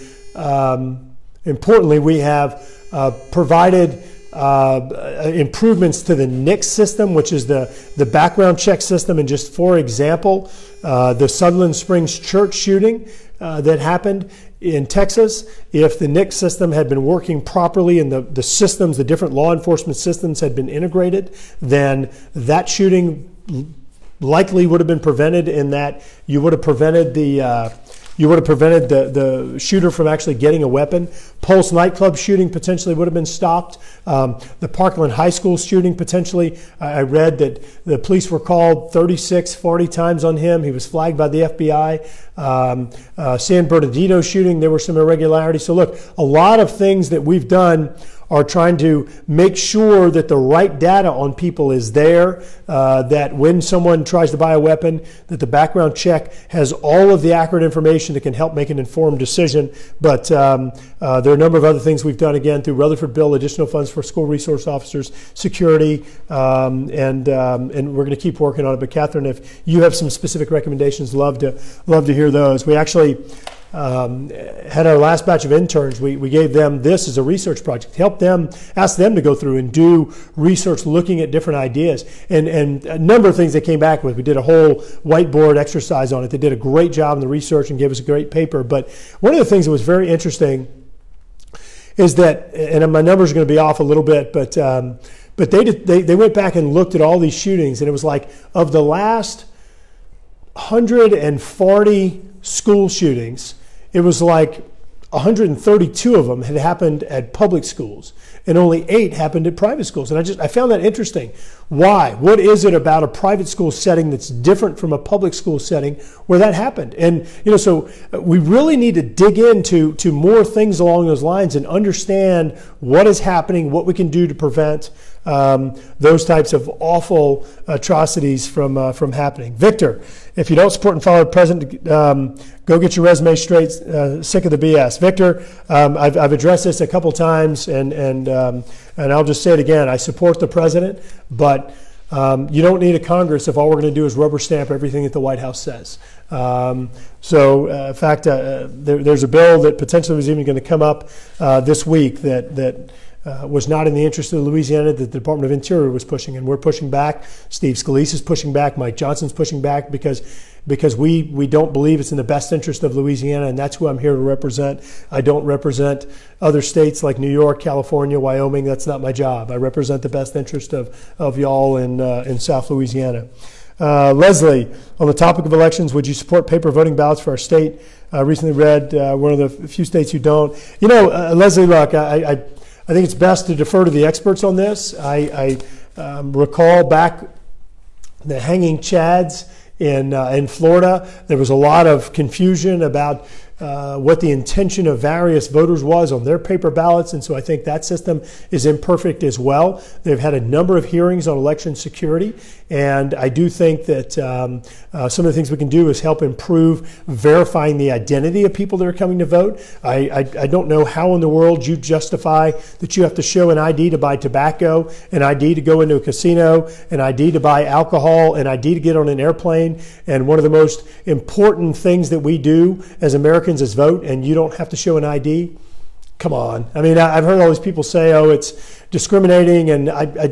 we have provided improvements to the NICS system, which is the background check system. And just for example, the Sutherland Springs church shooting that happened in Texas, if the NICS system had been working properly and the systems, the different law enforcement systems had been integrated, then that shooting likely would have been prevented, in that you would have prevented the shooter from actually getting a weapon. Pulse nightclub shooting potentially would have been stopped. The Parkland High School shooting potentially, I read that the police were called 36, 40 times on him. He was flagged by the FBI. San Bernardino shooting, there were some irregularities. So look, a lot of things that we've done are trying to make sure that the right data on people is there, that when someone tries to buy a weapon, that the background check has all of the accurate information that can help make an informed decision. But there are a number of other things we've done, again, through Rutherford bill, additional funds for school resource officers, security, and we're going to keep working on it. But Catherine, if you have some specific recommendations, love to hear those. We actually had our last batch of interns. We gave them this as a research project, help them, ask them to go through and do research looking at different ideas, and a number of things they came back with. We did a whole whiteboard exercise on it. They did a great job in the research and gave us a great paper. But one of the things that was very interesting is that, and my numbers are going to be off a little bit, but they went back and looked at all these shootings, and it was like, of the last 140 school shootings, it was like 132 of them had happened at public schools, and only 8 happened at private schools. And I found that interesting. Why? What is it about a private school setting that's different from a public school setting where that happened? And so we really need to dig into more things along those lines and understand what is happening, what we can do to prevent those types of awful atrocities from happening. Victor, if you don't support and follow the president, go get your resume straight. Sick of the BS. Victor, I've addressed this a couple times, and I'll just say it again. I support the president, but you don't need a Congress if all we're going to do is rubber stamp everything that the White House says. In fact, there's a bill that potentially was even going to come up this week that was not in the interest of Louisiana, that the Department of Interior was pushing, and we're pushing back. Steve Scalise is pushing back. Mike Johnson's pushing back because we don't believe it's in the best interest of Louisiana, and that's who I'm here to represent. I don't represent other states like New York, California, Wyoming. That's not my job. I represent the best interest of y'all in South Louisiana. Leslie, on the topic of elections, would you support paper voting ballots for our state? Recently read one of the few states who don't. Leslie, look, I think it's best to defer to the experts on this. I recall back the hanging chads in Florida. There was a lot of confusion about what the intention of various voters was on their paper ballots, and so I think that system is imperfect as well. They've had a number of hearings on election security, and I do think that some of the things we can do is help improve verifying the identity of people that are coming to vote. I don't know how in the world you justify that you have to show an ID to buy tobacco, an ID to go into a casino, an ID to buy alcohol, an ID to get on an airplane, and one of the most important things that we do as Americans is vote, and you don't have to show an ID. come on. I mean, I've heard all these people say, oh, it's discriminating. And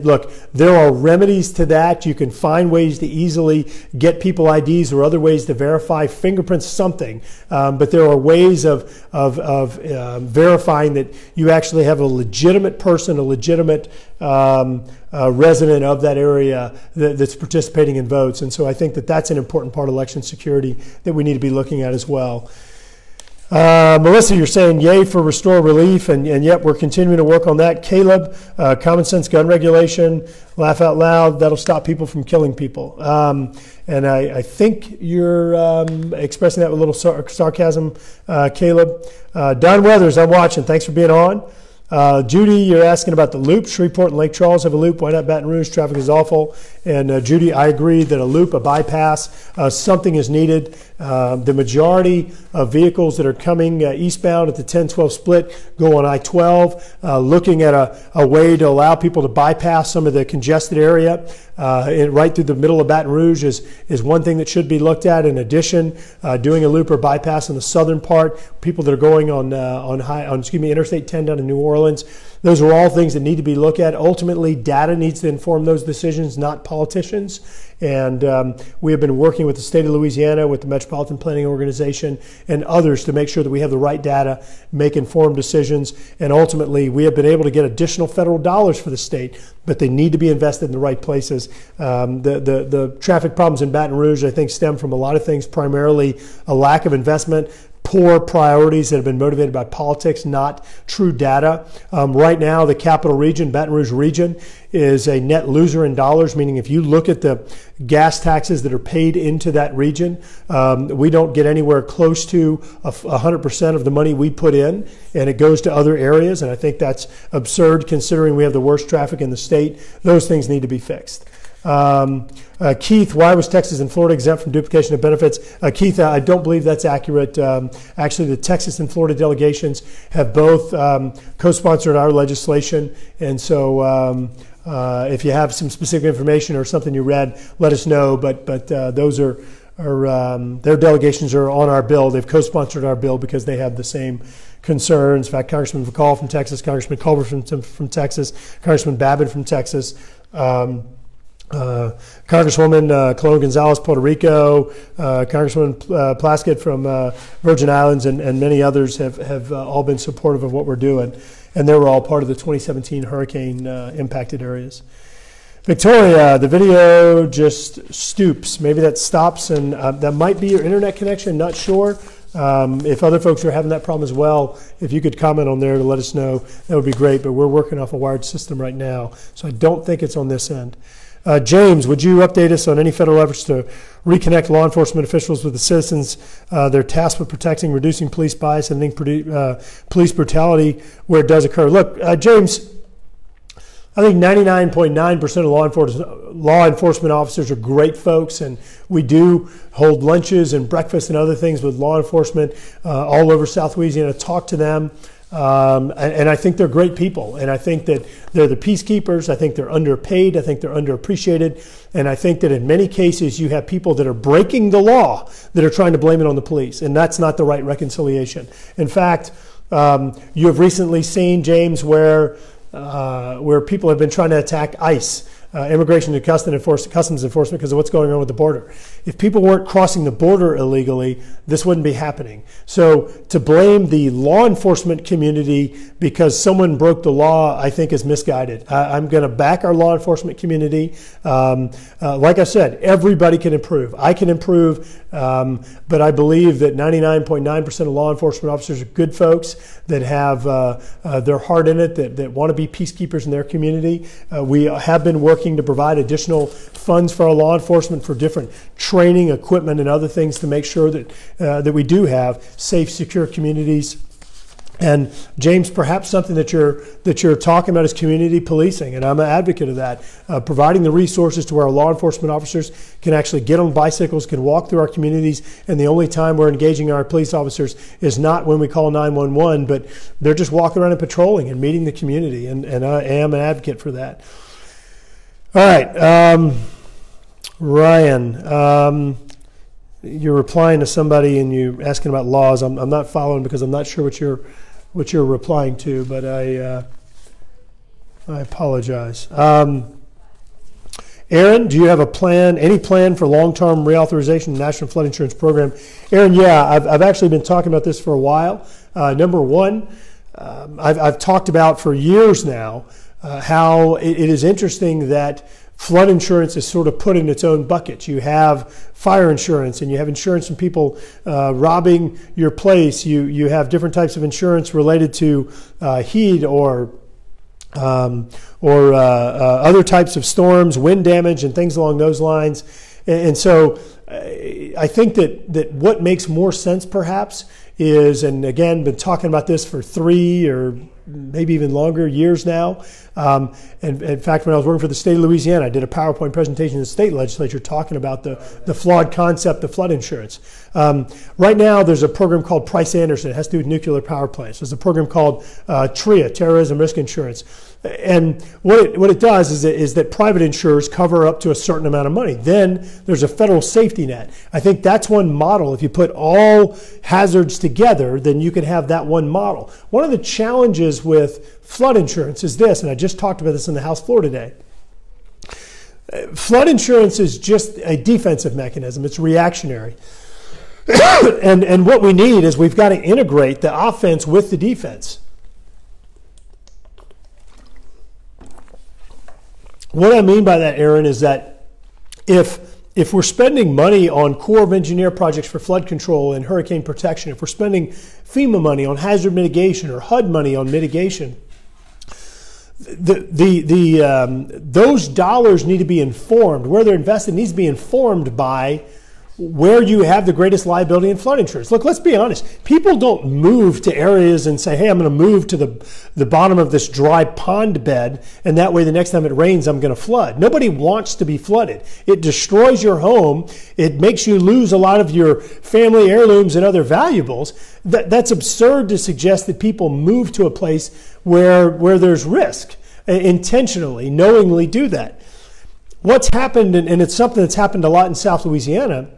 look, there are remedies to that. You can find ways to easily get people IDs or other ways to verify fingerprints, something. But there are ways of verifying that you actually have a legitimate person, a legitimate resident of that area that's participating in votes. And so I think that that's an important part of election security that we need to be looking at as well. Melissa, you're saying yay for restore relief, and yet we're continuing to work on that. Caleb, common sense gun regulation, laugh out loud, that'll stop people from killing people. And I think you're expressing that with a little sarcasm, Caleb. Don Weathers, I'm watching. Thanks for being on. Judy, you're asking about the loop. Shreveport and Lake Charles have a loop. Why not Baton Rouge? Traffic is awful. And Judy, I agree that a loop, a bypass, something is needed. The majority of vehicles that are coming eastbound at the 10-12 split go on I-12, looking at a way to allow people to bypass some of the congested area right through the middle of Baton Rouge is one thing that should be looked at. In addition, doing a loop or bypass in the southern part, people that are going on Interstate 10 down to New Orleans. Those are all things that need to be looked at. Ultimately, data needs to inform those decisions, not politicians. And we have been working with the state of Louisiana, with the Metropolitan Planning Organization, and others to make sure that we have the right data, make informed decisions. And ultimately, we have been able to get additional federal dollars for the state, but they need to be invested in the right places. The traffic problems in Baton Rouge, I think, stem from a lot of things, primarily a lack of investment, poor priorities that have been motivated by politics, not true data. Right now, the capital region, Baton Rouge region, is a net loser in dollars, meaning if you look at the gas taxes that are paid into that region, we don't get anywhere close to 100% of the money we put in, and it goes to other areas. And I think that's absurd considering we have the worst traffic in the state. Those things need to be fixed. Keith, why was Texas and Florida exempt from duplication of benefits? Keith, I don't believe that's accurate. Actually, the Texas and Florida delegations have both co-sponsored our legislation. And so if you have some specific information or something you read, let us know. But those are their delegations are on our bill. They've co-sponsored our bill because they have the same concerns. In fact, Congressman McCall from Texas, Congressman Culver from Texas, Congressman Babbitt from Texas, Congresswoman Colón Gonzalez, Puerto Rico, Congresswoman Plaskett from Virgin Islands, and many others have all been supportive of what we're doing. And they were all part of the 2017 hurricane impacted areas. Victoria, the video just stoops. Maybe that stops, and that might be your internet connection, not sure. If other folks are having that problem as well, if you could comment on there to let us know, that would be great. But we're working off a wired system right now, so I don't think it's on this end. James, would you update us on any federal efforts to reconnect law enforcement officials with the citizens? They're tasked with protecting, reducing police bias, and police brutality where it does occur. Look, James, I think 99.9% of law enforcement officers are great folks, and we do hold lunches and breakfast and other things with law enforcement all over South Louisiana, talk to them. And I think they're great people, and I think that they're the peacekeepers. I think they're underpaid. I think they're underappreciated, and I think that in many cases you have people that are breaking the law that are trying to blame it on the police, and that's not the right reconciliation. In fact, you have recently seen, James, where people have been trying to attack ICE, Immigration and Customs Enforcement, because of what's going on with the border. If people weren't crossing the border illegally, this wouldn't be happening. So to blame the law enforcement community because someone broke the law, I think is misguided. I'm going to back our law enforcement community. Like I said, everybody can improve. I can improve, but I believe that 99.9% of law enforcement officers are good folks that have their heart in it, that want to be peacekeepers in their community. We have been working to provide additional funds for our law enforcement for different training, equipment, and other things to make sure that we do have safe, secure communities. And James, perhaps something that you're talking about is community policing, and I'm an advocate of that. Providing the resources to where our law enforcement officers can actually get on bicycles, can walk through our communities, and the only time we're engaging our police officers is not when we call 911, but they're just walking around and patrolling and meeting the community, and I am an advocate for that. All right, Ryan, you're replying to somebody and you're asking about laws. I'm not following because I'm not sure what you're what you're replying to, but I apologize. Aaron, do you have a plan, any plan for long-term reauthorization of the National Flood Insurance Program? Aaron, yeah, I've actually been talking about this for a while. Number one, I've talked about for years now how it is interesting that flood insurance is sort of put in its own bucket. You have fire insurance, and you have insurance from people robbing your place. You have different types of insurance related to heat or other types of storms, wind damage, and things along those lines. And so I think that what makes more sense perhaps is, and again, been talking about this for 3 or maybe even longer years now. And in fact, when I was working for the state of Louisiana, I did a PowerPoint presentation in the state legislature talking about the flawed concept of flood insurance. Right now, there's a program called Price Anderson. It has to do with nuclear power plants. There's a program called TRIA, Terrorism Risk Insurance. And what it does is that private insurers cover up to a certain amount of money. Then there's a federal safety net. I think that's one model. If you put all hazards together, then you can have that one model. One of the challenges with flood insurance is this, and I just talked about this in the House floor today. Flood insurance is just a defensive mechanism. It's reactionary. and what we need is we've got to integrate the offense with the defense. What I mean by that, Aaron, is that if we're spending money on Corps of Engineer projects for flood control and hurricane protection, if we're spending FEMA money on hazard mitigation or HUD money on mitigation, those dollars need to be informed. Where they're invested needs to be informed by where you have the greatest liability in flood insurance. Look, let's be honest. People don't move to areas and say, hey, I'm going to move to the bottom of this dry pond bed, and that way the next time it rains, I'm going to flood. Nobody wants to be flooded. It destroys your home. It makes you lose a lot of your family heirlooms and other valuables. That's absurd to suggest that people move to a place where there's risk. Intentionally, knowingly do that. What's happened, and it's something that's happened a lot in South Louisiana,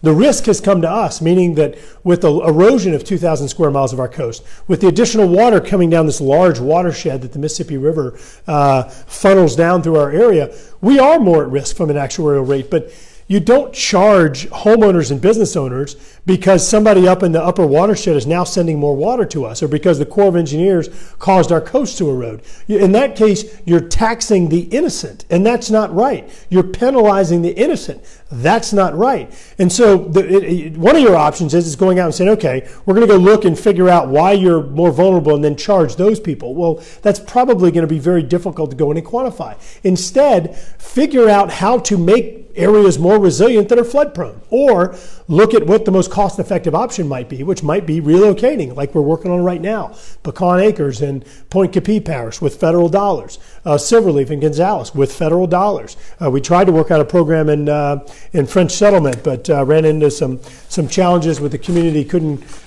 the risk has come to us, meaning that with the erosion of 2,000 square miles of our coast, with the additional water coming down this large watershed that the Mississippi River funnels down through our area, we are more at risk from an actuarial rate. But you don't charge homeowners and business owners because somebody up in the upper watershed is now sending more water to us, or because the Corps of Engineers caused our coast to erode. In that case, you're taxing the innocent, and that's not right. You're penalizing the innocent. That's not right. And so one of your options is going out and saying, okay, we're going to go look and figure out why you're more vulnerable and then charge those people. Well, that's probably going to be very difficult to go in and quantify. Instead, figure out how to make areas more resilient that are flood prone, or look at what the most cost-effective option might be, which might be relocating, like we're working on right now. Pecan Acres in Point Capee Parish with federal dollars. Silverleaf in Gonzales with federal dollars. We tried to work out a program in French Settlement, but ran into some challenges with the community.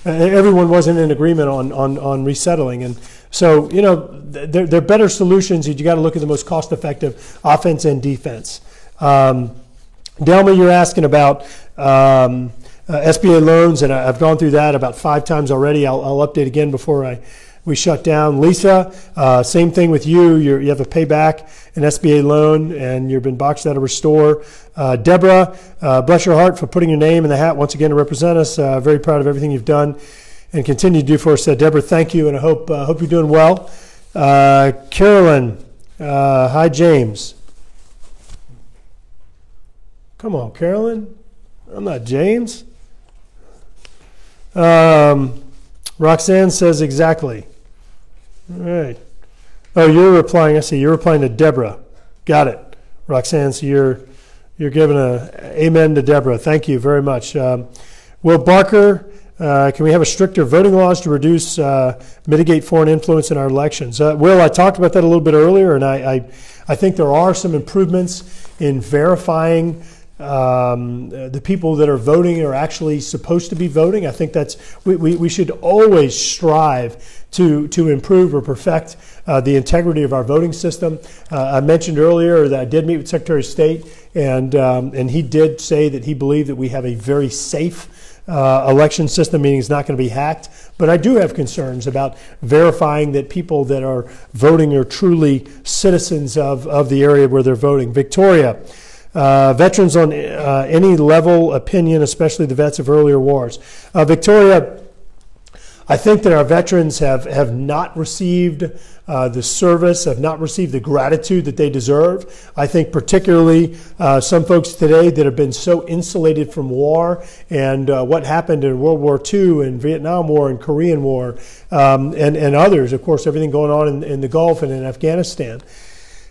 Everyone wasn't in agreement on resettling, and so there are better solutions. You got to look at the most cost-effective offense and defense. Delma, you're asking about SBA loans, and I've gone through that about 5 times already. I'll update again before we shut down. Lisa, same thing with you. You have a payback, an SBA loan, and you've been boxed out of Restore. Deborah, bless your heart for putting your name in the hat once again to represent us. Very proud of everything you've done and continue to do for us. Deborah, thank you, and I hope you're doing well. Carolyn, hi, James. Come on, Carolyn. I'm not James. Roxanne says exactly. All right. Oh, you're replying. I see. You're replying to Deborah. Got it. Roxanne, so you're giving a amen to Deborah. Thank you very much. Will Barker, can we have a stricter voting laws to reduce, mitigate foreign influence in our elections? Will, I talked about that a little bit earlier, and I think there are some improvements in verifying the people that are voting are actually supposed to be voting. I think that's we should always strive to improve or perfect the integrity of our voting system. I mentioned earlier that I did meet with Secretary of State, and he did say that he believed that we have a very safe election system, meaning it's not going to be hacked But I do have concerns about verifying that people that are voting are truly citizens of the area where they're voting. Victoria, veterans on any level opinion, especially the vets of earlier wars. Victoria, I think that our veterans have not received the service, have not received the gratitude that they deserve. I think particularly some folks today that have been so insulated from war and what happened in World War II and Vietnam War and Korean War and others, of course, everything going on in the Gulf and in Afghanistan.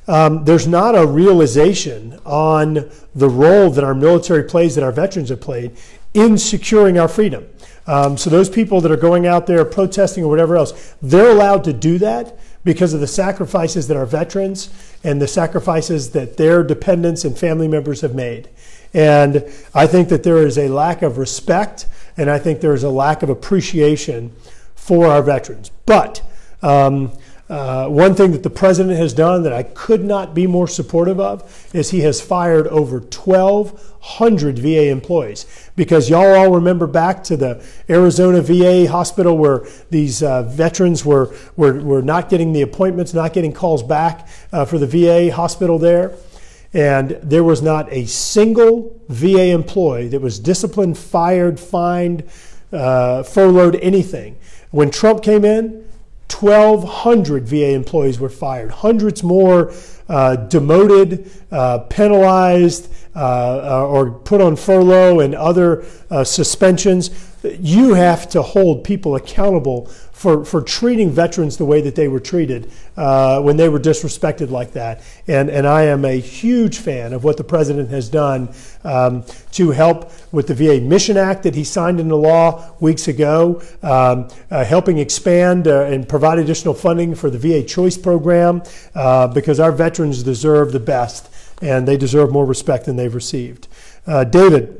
There's not a realization on the role that our military plays, that our veterans have played in securing our freedom. So those people that are going out there protesting or whatever else, they're allowed to do that because of the sacrifices that our veterans and the sacrifices that their dependents and family members have made. And I think that there is a lack of respect, and I think there is a lack of appreciation for our veterans. But one thing that the president has done that I could not be more supportive of is he has fired over 1,200 VA employees. Because y'all all remember back to the Arizona VA hospital where these veterans were not getting the appointments, not getting calls back for the VA hospital there. And there was not a single VA employee that was disciplined, fired, fined, furloughed, anything. When Trump came in, 1,200 VA employees were fired, hundreds more demoted, penalized, or put on furlough and other suspensions. You have to hold people accountable for treating veterans the way that they were treated when they were disrespected like that. And I am a huge fan of what the president has done to help with the VA Mission Act that he signed into law weeks ago, helping expand and provide additional funding for the VA Choice Program because our veterans deserve the best and they deserve more respect than they've received. David,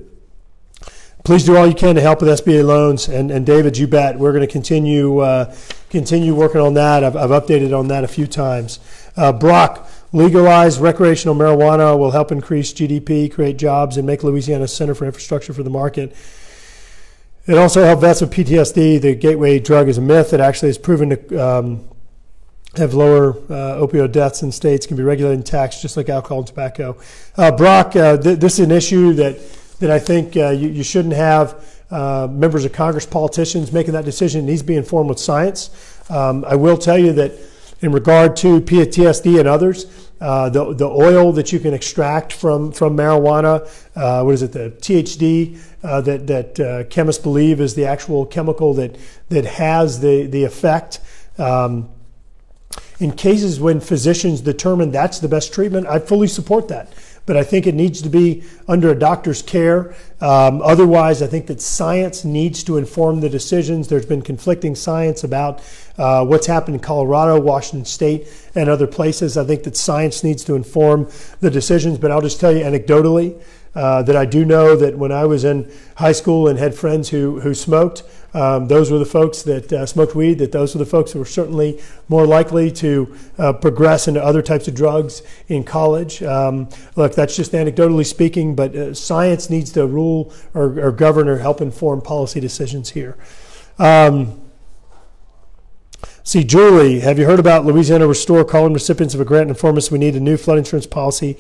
please do all you can to help with SBA loans. And David, you bet. We're going to continue working on that. I've updated on that a few times. Brock, legalized recreational marijuana will help increase GDP, create jobs, and make Louisiana a center for infrastructure for the market. It also helps vets with PTSD. The gateway drug is a myth. It actually is proven to have lower opioid deaths in states, can be regulated and taxed just like alcohol and tobacco. Brock, this is an issue that I think you shouldn't have members of Congress, politicians making that decision. It needs to be informed with science. I will tell you that in regard to PTSD and others, the oil that you can extract from marijuana, what is it, the THC, that chemists believe is the actual chemical that has the effect. In cases when physicians determine that's the best treatment, I fully support that. But I think it needs to be under a doctor's care. Otherwise, I think that science needs to inform the decisions. There's been conflicting science about what's happened in Colorado, Washington State, and other places. I think that science needs to inform the decisions. But I'll just tell you anecdotally that I do know that when I was in high school and had friends who smoked, those were the folks that smoked weed, that those were the folks who were certainly more likely to progress into other types of drugs in college. Look, that's just anecdotally speaking, but science needs to rule or govern or help inform policy decisions here. See, Julie, have you heard about Louisiana Restore calling recipients of a grant and inform us we need a new flood insurance policy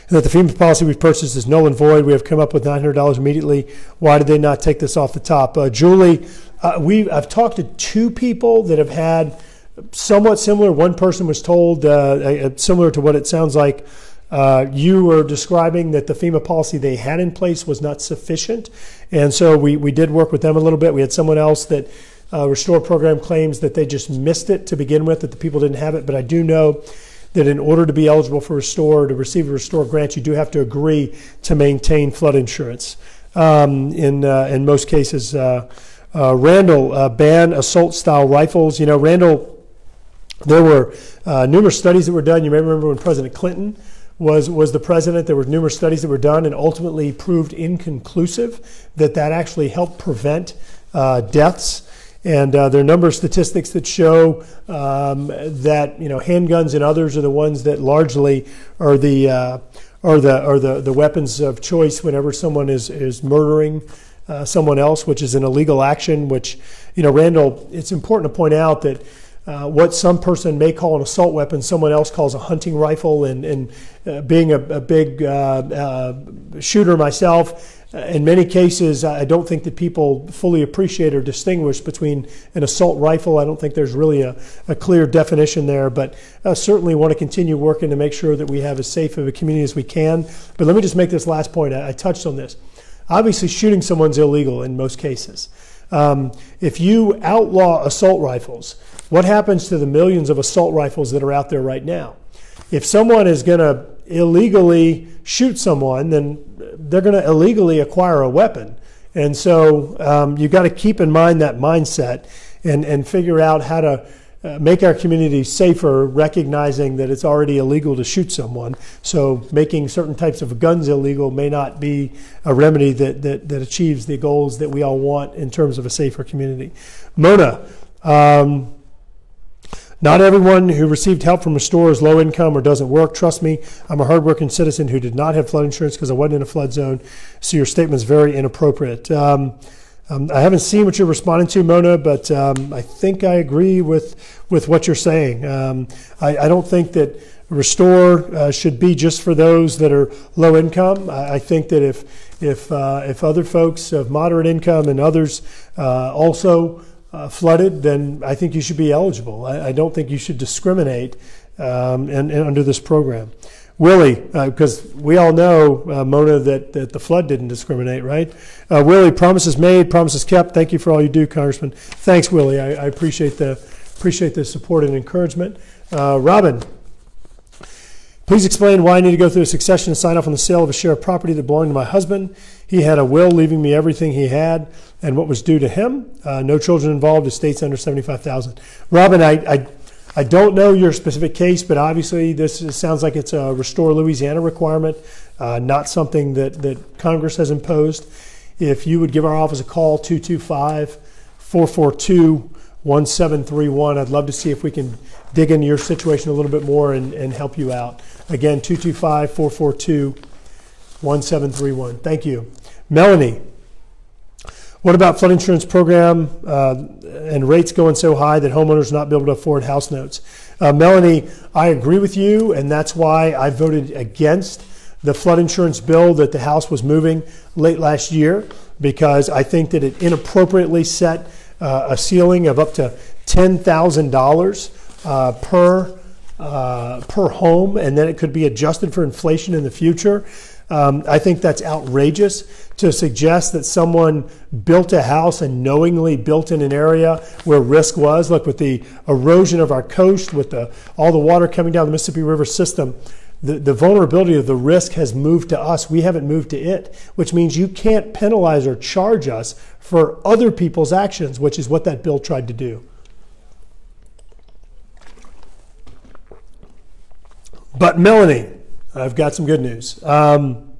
and that the FEMA policy we've purchased is null and void? We have come up with $900 immediately. Why did they not take this off the top? Julie, I've talked to two people that have had somewhat similar. One person was told, similar to what it sounds like you were describing, that the FEMA policy they had in place was not sufficient. And so we did work with them a little bit. We had someone else that Restore program claims that they just missed it to begin with, that the people didn't have it. But I do know that in order to be eligible for Restore, to receive a Restore grant, you do have to agree to maintain flood insurance. In most cases, Randall, ban assault-style rifles. You know, Randall, there were numerous studies that were done. You may remember when President Clinton was the president, there were numerous studies that were done and ultimately proved inconclusive that actually helped prevent deaths. And there are a number of statistics that show that handguns and others are the ones that largely are the weapons of choice whenever someone is murdering someone else, which is an illegal action, which, Randall, it's important to point out that what some person may call an assault weapon, someone else calls a hunting rifle. And being a big shooter myself, in many cases, I don't think that people fully appreciate or distinguish between an assault rifle. I don't think there's really a clear definition there, but certainly want to continue working to make sure that we have as safe of a community as we can. But let me just make this last point. I touched on this. Obviously, shooting someone's illegal in most cases. If you outlaw assault rifles, what happens to the millions of assault rifles that are out there right now? If someone is going to illegally shoot someone, then they're going to illegally acquire a weapon. And so you've got to keep in mind that mindset and figure out how to make our community safer, recognizing that it's already illegal to shoot someone. So making certain types of guns illegal may not be a remedy that achieves the goals that we all want in terms of a safer community. Mona, not everyone who received help from Restore is low income or doesn't work. Trust me, I'm a hardworking citizen who did not have flood insurance because I wasn't in a flood zone. So your statement's very inappropriate. I haven't seen what you're responding to, Mona, but I think I agree with what you're saying. I don't think that Restore should be just for those that are low income. I think that if other folks of moderate income and others also flooded, then I think you should be eligible. I don't think you should discriminate and under this program. Willie, because we all know, Mona, that the flood didn't discriminate, right? Willie, promises made, promises kept. Thank you for all you do, Congressman. Thanks, Willie. I appreciate the support and encouragement. Robin, please explain why I need to go through a succession and sign off on the sale of a share of property that belonged to my husband. He had a will leaving me everything he had and what was due to him. No children involved, estates under $75,000. Robin, I don't know your specific case, but obviously this sounds like it's a Restore Louisiana requirement, not something that Congress has imposed. If you would give our office a call, 225-442-1731. I'd love to see if we can dig into your situation a little bit more and help you out. Again, 225-442-1731. Thank you. Melanie, what about flood insurance program and rates going so high that homeowners not be able to afford house notes? Melanie, I agree with you, and that's why I voted against the flood insurance bill that the House was moving late last year, because I think that it inappropriately set a ceiling of up to $10,000 per home, and then it could be adjusted for inflation in the future. I think that's outrageous to suggest that someone built a house and knowingly built in an area where risk was. Look, with the erosion of our coast, with all the water coming down the Mississippi River system, the vulnerability of the risk has moved to us. We haven't moved to it, which means you can't penalize or charge us for other people's actions, which is what that bill tried to do. But Melanie, I've got some good news. I'm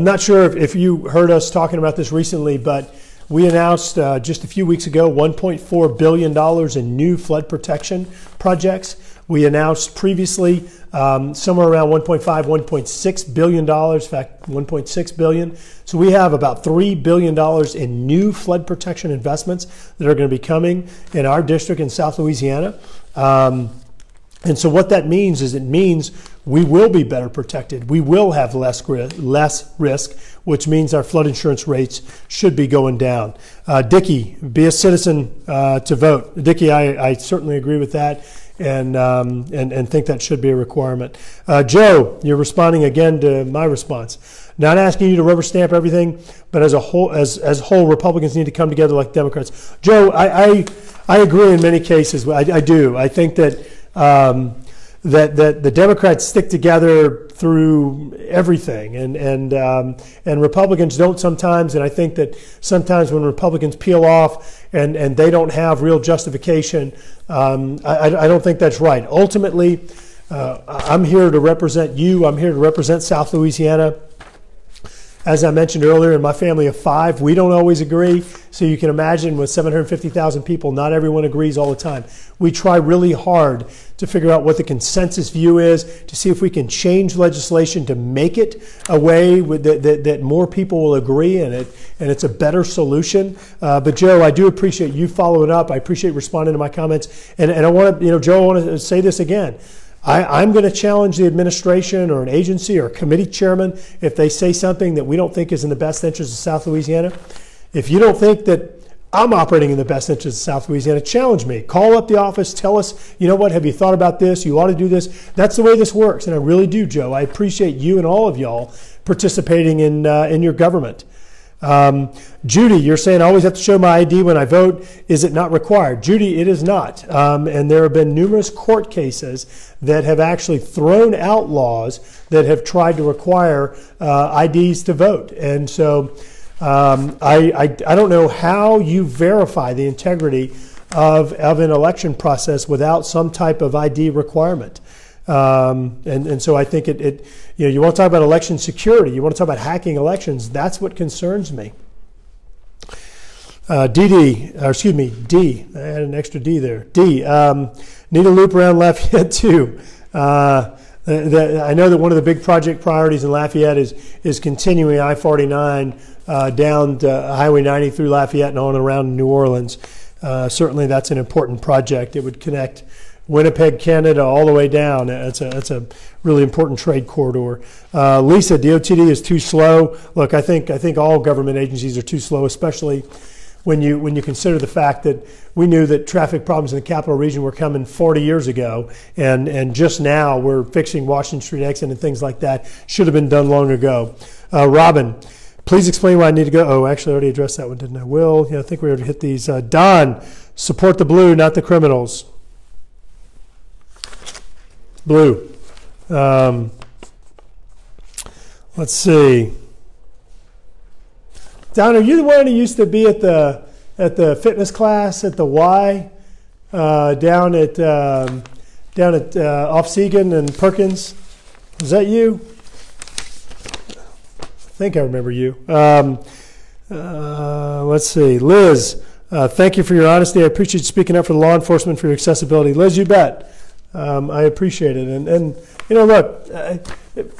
not sure if you heard us talking about this recently, but we announced just a few weeks ago $1.4 billion in new flood protection projects. We announced previously somewhere around $1.5, $1.6 billion, in fact, $1.6 billion. So we have about $3 billion in new flood protection investments that are going to be coming in our district in South Louisiana. And so what that means is it means we will be better protected. We will have less risk, which means our flood insurance rates should be going down. Dickie, be a citizen to vote. Dickie, I certainly agree with that and think that should be a requirement. Joe, you're responding again to my response. Not asking you to rubber stamp everything, but as a whole, Republicans need to come together like Democrats. Joe, I agree in many cases. I do. I think that that the Democrats stick together through everything, and Republicans don't sometimes. And I think that sometimes when Republicans peel off and they don't have real justification, I don't think that's right. Ultimately, I'm here to represent you. I'm here to represent South Louisiana. As I mentioned earlier, in my family of 5, we don't always agree. So you can imagine with 750,000 people, not everyone agrees all the time. We try really hard to figure out what the consensus view is, to see if we can change legislation to make it a way that more people will agree and it's a better solution. But Joe, I do appreciate you following up. I appreciate responding to my comments. And I want to, Joe, I want to say this again. I'm going to challenge the administration or an agency or a committee chairman if they say something that we don't think is in the best interest of South Louisiana. If you don't think that I'm operating in the best interest of South Louisiana, challenge me. Call up the office, tell us, you know what, have you thought about this? You ought to do this. That's the way this works, and I really do, Joe. I appreciate you and all of y'all participating in your government. Judy, you're saying I always have to show my ID when I vote. Is it not required? Judy, it is not. And there have been numerous court cases that have actually thrown out laws that have tried to require IDs to vote. And so I don't know how you verify the integrity of an election process without some type of ID requirement. And so I think you want to talk about election security, you want to talk about hacking elections, that's what concerns me. D, I had an extra D there. D, need a loop around Lafayette too. I know that one of the big project priorities in Lafayette is continuing I-49 down to Highway 90 through Lafayette and on and around New Orleans. Certainly that's an important project. It would connect Winnipeg, Canada, all the way down. It's a really important trade corridor. Lisa, DOTD is too slow. Look, I think all government agencies are too slow, especially when you consider the fact that we knew that traffic problems in the capital region were coming 40 years ago, and just now we're fixing Washington Street exit and things like that. Should have been done long ago. Robin, please explain why I need to go. Oh, actually, I already addressed that one, didn't I? Will, I think we already hit these. Don, support the blue, not the criminals. Blue. Let's see. Don, are you the one who used to be at the fitness class at the Y down at off Segan and Perkins? Was that you? I think I remember you. Let's see. Liz, thank you for your honesty. I appreciate you speaking up for the law enforcement for your accessibility. Liz, you bet. I appreciate it. And look,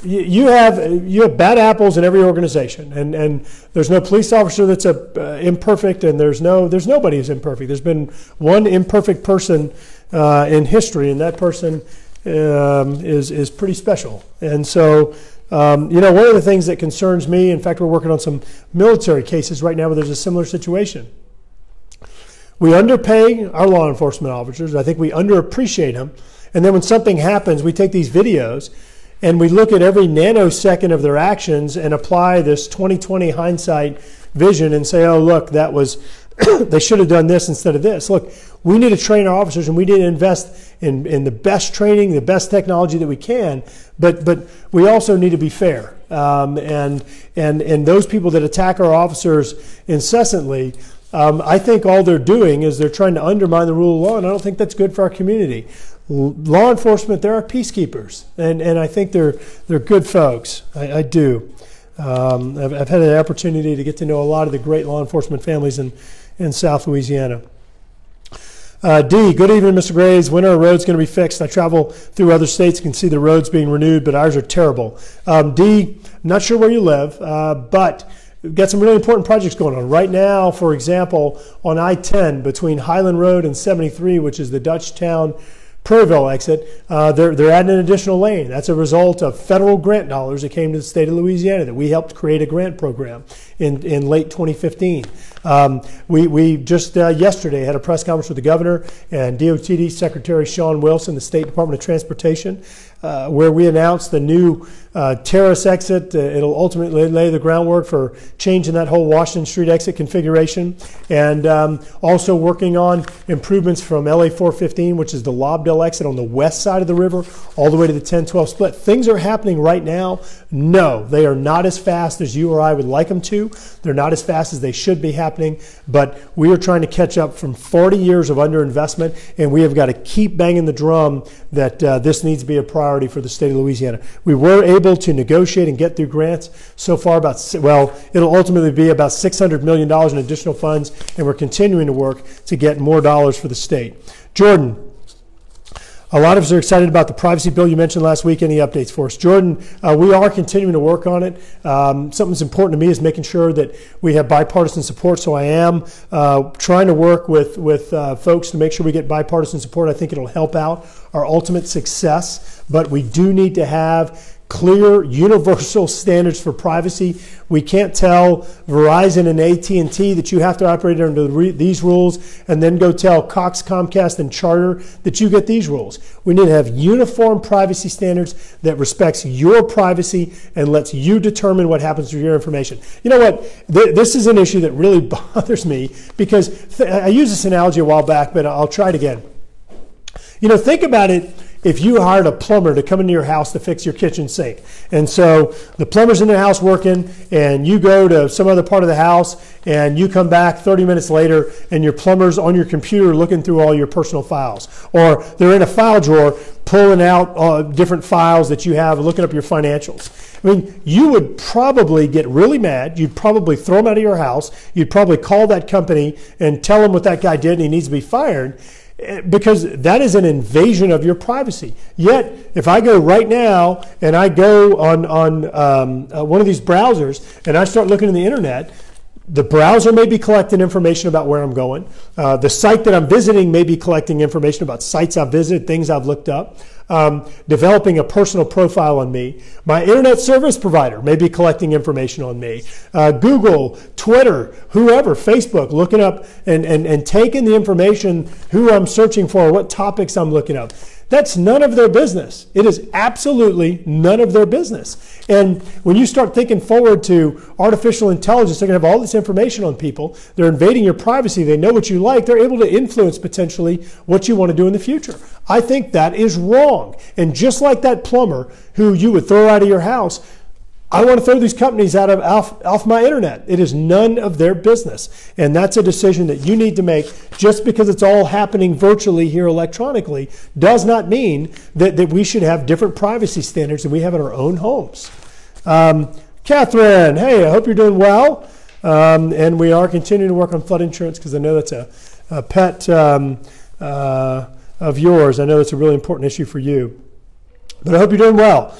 you have bad apples in every organization, and there's no police officer that's imperfect, and there's nobody who's imperfect. There's been one imperfect person in history, and that person is pretty special. And so, one of the things that concerns me, in fact, we're working on some military cases right now where there's a similar situation. We underpay our law enforcement officers. I think we underappreciate them. And then when something happens, we take these videos and we look at every nanosecond of their actions and apply this 20/20 hindsight vision and say, oh, look, that was, they should have done this instead of this. Look, we need to train our officers, and we need to invest in the best training, the best technology that we can, but we also need to be fair. And those people that attack our officers incessantly, I think all they're doing is they're trying to undermine the rule of law, and I don't think that's good for our community. Law enforcement, there are peacekeepers, and I think they're good folks. I do. I've had an opportunity to get to know a lot of the great law enforcement families in South Louisiana. D, good evening, Mr. Graves. When are our roads going to be fixed? I travel through other states, can see the roads being renewed, but ours are terrible. D, I'm not sure where you live, but we've got some really important projects going on. Right now, for example, on I-10 between Highland Road and 73, which is the Dutchtown Prairieville exit, they're adding an additional lane. That's a result of federal grant dollars that came to the state of Louisiana that we helped create a grant program in late 2015. We just yesterday had a press conference with the governor and DOTD Secretary Sean Wilson, the State Department of Transportation, where we announced the new terrace exit. It'll ultimately lay the groundwork for changing that whole Washington Street exit configuration, and also working on improvements from LA 415, which is the Lobdell exit on the west side of the river, all the way to the 10-12 split. Things are happening right now. No, they are not as fast as you or I would like them to. They're not as fast as they should be happening, but we are trying to catch up from 40 years of underinvestment, and we have got to keep banging the drum that this needs to be a priority priority for the state of Louisiana. We were able to negotiate and get through grants so far it'll ultimately be about $600 million in additional funds, and we're continuing to work to get more dollars for the state. Jordan, a lot of us are excited about the privacy bill you mentioned last week. Any updates for us? Jordan, we are continuing to work on it. Something that's important to me is making sure that we have bipartisan support, so I am trying to work with folks to make sure we get bipartisan support. I think it'll help out our ultimate success, but we do need to have clear, universal standards for privacy. We can't tell Verizon and AT&T that you have to operate under these rules and then go tell Cox, Comcast, and Charter that you get these rules. We need to have uniform privacy standards that respects your privacy and lets you determine what happens to your information. You know what? This is an issue that really bothers me because I used this analogy a while back, but I'll try it again. You know, think about it. If you hired a plumber to come into your house to fix your kitchen sink, and so the plumber's in the house working, and you go to some other part of the house, and you come back 30 minutes later, and your plumber's on your computer looking through all your personal files, or they're in a file drawer pulling out different files that you have, looking up your financials. I mean, you would probably get really mad. You'd probably throw them out of your house. You'd probably call that company and tell them what that guy did, and he needs to be fired, because that is an invasion of your privacy. Yet, if I go right now and I go on one of these browsers and I start looking at the internet, the browser may be collecting information about where I'm going. The site that I'm visiting may be collecting information about sites I've visited, things I've looked up, developing a personal profile on me. My internet service provider may be collecting information on me. Google, Twitter, whoever, Facebook, looking up and taking the information, who I'm searching for, what topics I'm looking up. That's none of their business. It is absolutely none of their business. And when you start thinking forward to artificial intelligence, they're going to have all this information on people. They're invading your privacy. They know what you like. They're able to influence potentially what you want to do in the future. I think that is wrong. And just like that plumber who you would throw out of your house, I want to throw these companies out of off my internet. It is none of their business. And that's a decision that you need to make. Just because it's all happening virtually here electronically does not mean that we should have different privacy standards than we have in our own homes. Catherine, hey, I hope you're doing well. And we are continuing to work on flood insurance because I know that's a pet of yours. I know it's a really important issue for you. But I hope you're doing well.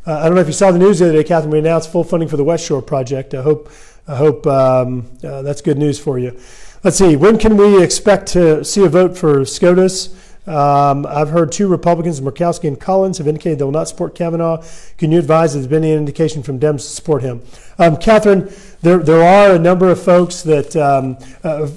I don't know if you saw the news the other day, Catherine. We announced full funding for the West Shore project. I hope that's good news for you. Let's see. When can we expect to see a vote for SCOTUS? I've heard 2 Republicans, Murkowski and Collins, have indicated they will not support Kavanaugh. Can you advise if there's been any indication from Dems to support him? Catherine, there are a number of folks that,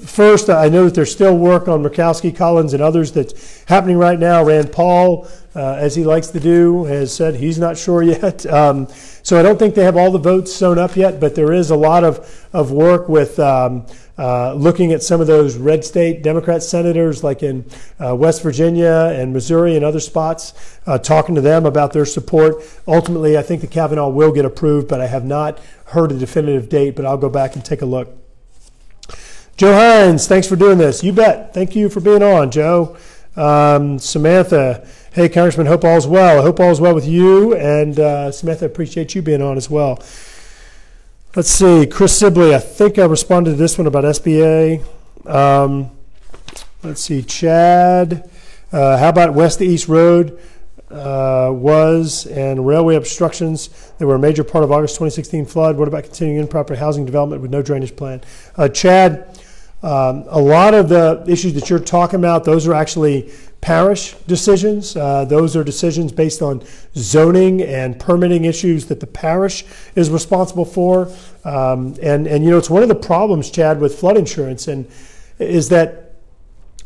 first, I know that there's still work on Murkowski, Collins, and others that's happening right now. Rand Paul, as he likes to do, has said he's not sure yet. So I don't think they have all the votes sewn up yet, but there is a lot of work with looking at some of those red state Democrat senators like in West Virginia and Missouri and other spots, talking to them about their support. Ultimately, I think the Kavanaugh will get approved, but I have not heard a definitive date, but I'll go back and take a look. Joe Hines, thanks for doing this. You bet. Thank you for being on, Joe. Samantha, hey, Congressman, hope all's well. I hope all's well with you, and Samantha, appreciate you being on as well. Let's see, Chris Sibley, I think I responded to this one about SBA. Let's see, Chad, how about West to East Road and railway obstructions that were a major part of August 2016 flood? What about continuing improper housing development with no drainage plan? Chad, a lot of the issues that you're talking about, those are actually parish decisions. Those are decisions based on zoning and permitting issues that the parish is responsible for. And you know, it's one of the problems, Chad, with flood insurance, and is that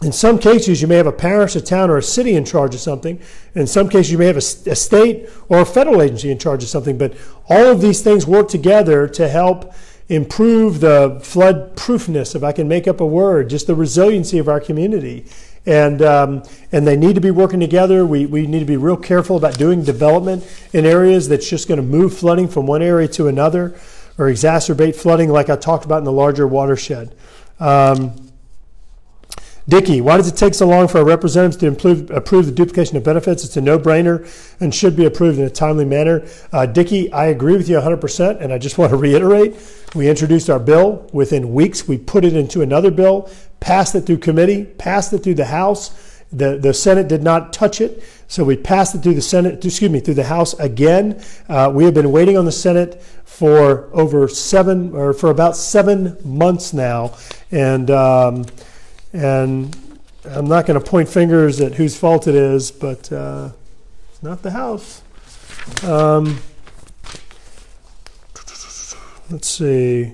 in some cases you may have a parish, a town, or a city in charge of something. In some cases you may have a state or a federal agency in charge of something. But all of these things work together to help improve the flood proofness, if I can make up a word, just the resiliency of our community. And they need to be working together. We need to be real careful about doing development in areas that's just going to move flooding from one area to another or exacerbate flooding like I talked about in the larger watershed. Dickey, why does it take so long for our representatives to approve the duplication of benefits? It's a no-brainer and should be approved in a timely manner. Dickey, I agree with you 100%, and I just want to reiterate, we introduced our bill. Within weeks, we put it into another bill, passed it through committee, passed it through the House. The Senate did not touch it, so we passed it through the Senate, through the House again. We have been waiting on the Senate for for about 7 months now, and I'm not going to point fingers at whose fault it is, but it's not the House. Let's see.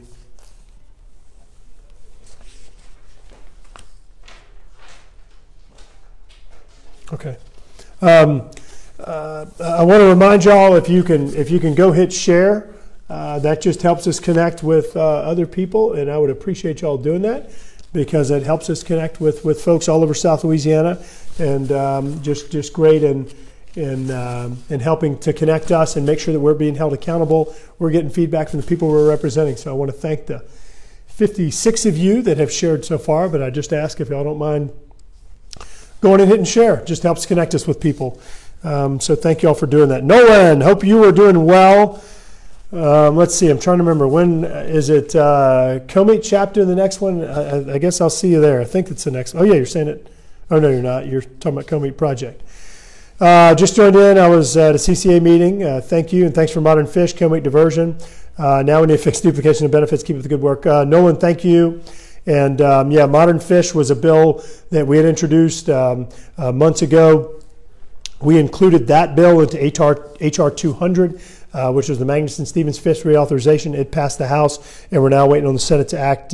Okay. I want to remind y'all, if you can go hit share, that just helps us connect with other people, and I would appreciate y'all doing that, because it helps us connect with folks all over South Louisiana, and just great in helping to connect us and make sure that we're being held accountable. We're getting feedback from the people we're representing. So I want to thank the 56 of you that have shared so far, but I just ask if y'all don't mind going and hitting share. Just helps connect us with people. So thank y'all for doing that. Nolan, hope you are doing well. Let's see, I'm trying to remember, when is it Comate chapter, the next one? I guess I'll see you there. I think it's the next. Oh yeah, you're saying it. Oh no, you're not. You're talking about Comate project. Just joined in. I was at a CCA meeting. Thank you, and thanks for Modern Fish, Comate diversion. Now we need to fix duplication of benefits. Keep up the good work. Nolan, thank you. And yeah, Modern Fish was a bill that we had introduced months ago. We included that bill into HR 200. Which was the Magnuson-Stevens Fish reauthorization. It passed the House, and we're now waiting on the Senate to act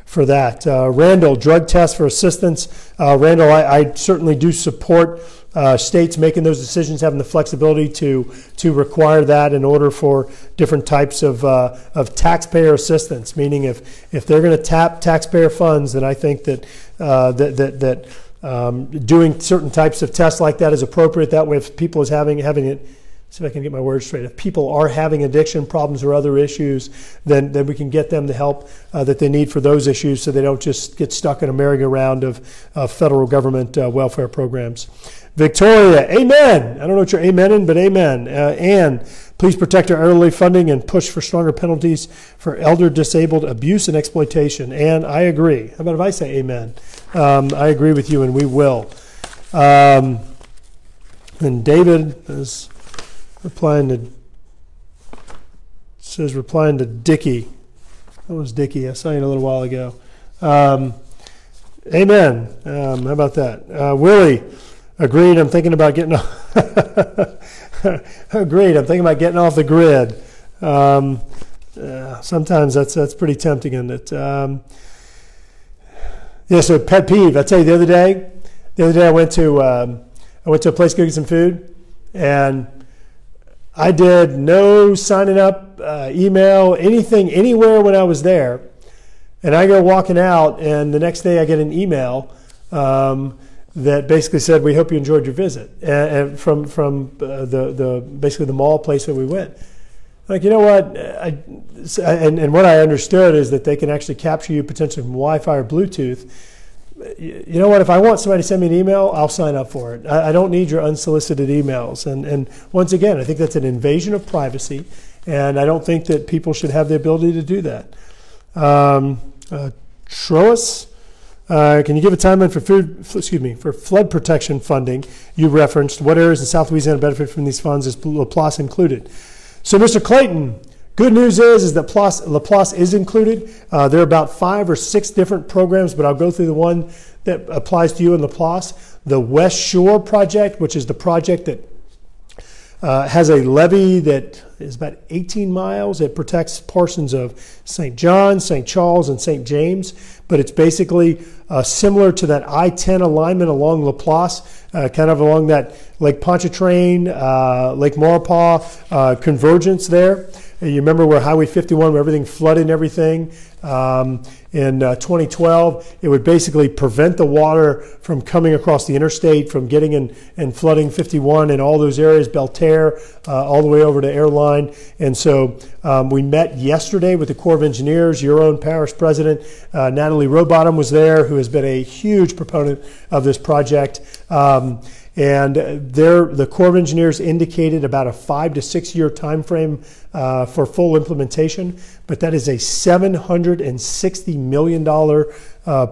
for that. Randall, drug tests for assistance. Randall, I certainly do support states making those decisions, having the flexibility to require that in order for different types of taxpayer assistance. Meaning, if they're going to tap taxpayer funds, then I think that doing certain types of tests like that is appropriate. That way, if people is having it. See if I can get my words straight. If people are having addiction problems or other issues, then we can get them the help that they need for those issues, so they don't just get stuck in a merry-go-round of federal government welfare programs. Victoria, amen. I don't know what you're amening, but amen. Ann, please protect our elderly funding and push for stronger penalties for elder disabled abuse and exploitation. And I agree. How about if I say amen? I agree with you, and we will. And David is replying to Dickey. That was Dickey. I saw you a little while ago. Amen. How about that? Willie, agreed. I'm thinking about getting off. Agreed. I'm thinking about getting off the grid. Sometimes that's pretty tempting, isn't it? Yeah. So pet peeve. I tell you, the other day I went to a place to get some food, and I did no signing up, email, anything, anywhere when I was there. And I go walking out, and the next day I get an email that basically said, "We hope you enjoyed your visit," and from basically the mall place that we went. Like, you know what? And what I understood is that they can actually capture you potentially from Wi-Fi or Bluetooth. You know what? If I want somebody to send me an email, I'll sign up for it. I don't need your unsolicited emails. And once again, I think that's an invasion of privacy, and I don't think that people should have the ability to do that. Troas, can you give a timeline for flood protection funding you referenced? What areas in South Louisiana benefit from these funds? Is LaPlace included? So, Mr. Clayton, good news is that LaPlace is included. There are about 5 or 6 different programs, but I'll go through the one that applies to you in LaPlace. The West Shore Project, which is the project that has a levee that is about 18 miles. It protects portions of St. John, St. Charles, and St. James, but it's basically similar to that I-10 alignment along LaPlace, kind of along that Lake Pontchartrain, Lake Maurepas convergence there. You remember where Highway 51, where everything flooded and everything? In 2012, it would basically prevent the water from coming across the interstate, from getting in and flooding 51 and all those areas, Belterre, all the way over to Airline. And so we met yesterday with the Corps of Engineers. Your own parish president, Natalie Rowbottom, was there, who has been a huge proponent of this project. And the Corps of Engineers indicated about a 5 to 6 year time frame for full implementation, but that is a $760 million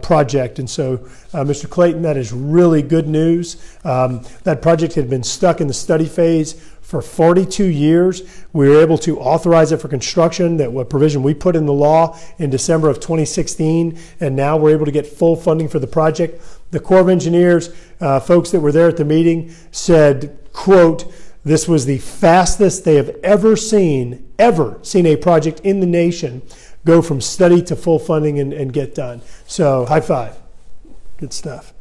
project. And so, Mr. Clayton, that is really good news. That project had been stuck in the study phase for 42 years. We were able to authorize it for construction, that what provision we put in the law in December of 2016, and now we're able to get full funding for the project. The Corps of Engineers, folks that were there at the meeting, said, quote, "This was the fastest they have ever seen a project in the nation go from study to full funding and get done." So high five. Good stuff.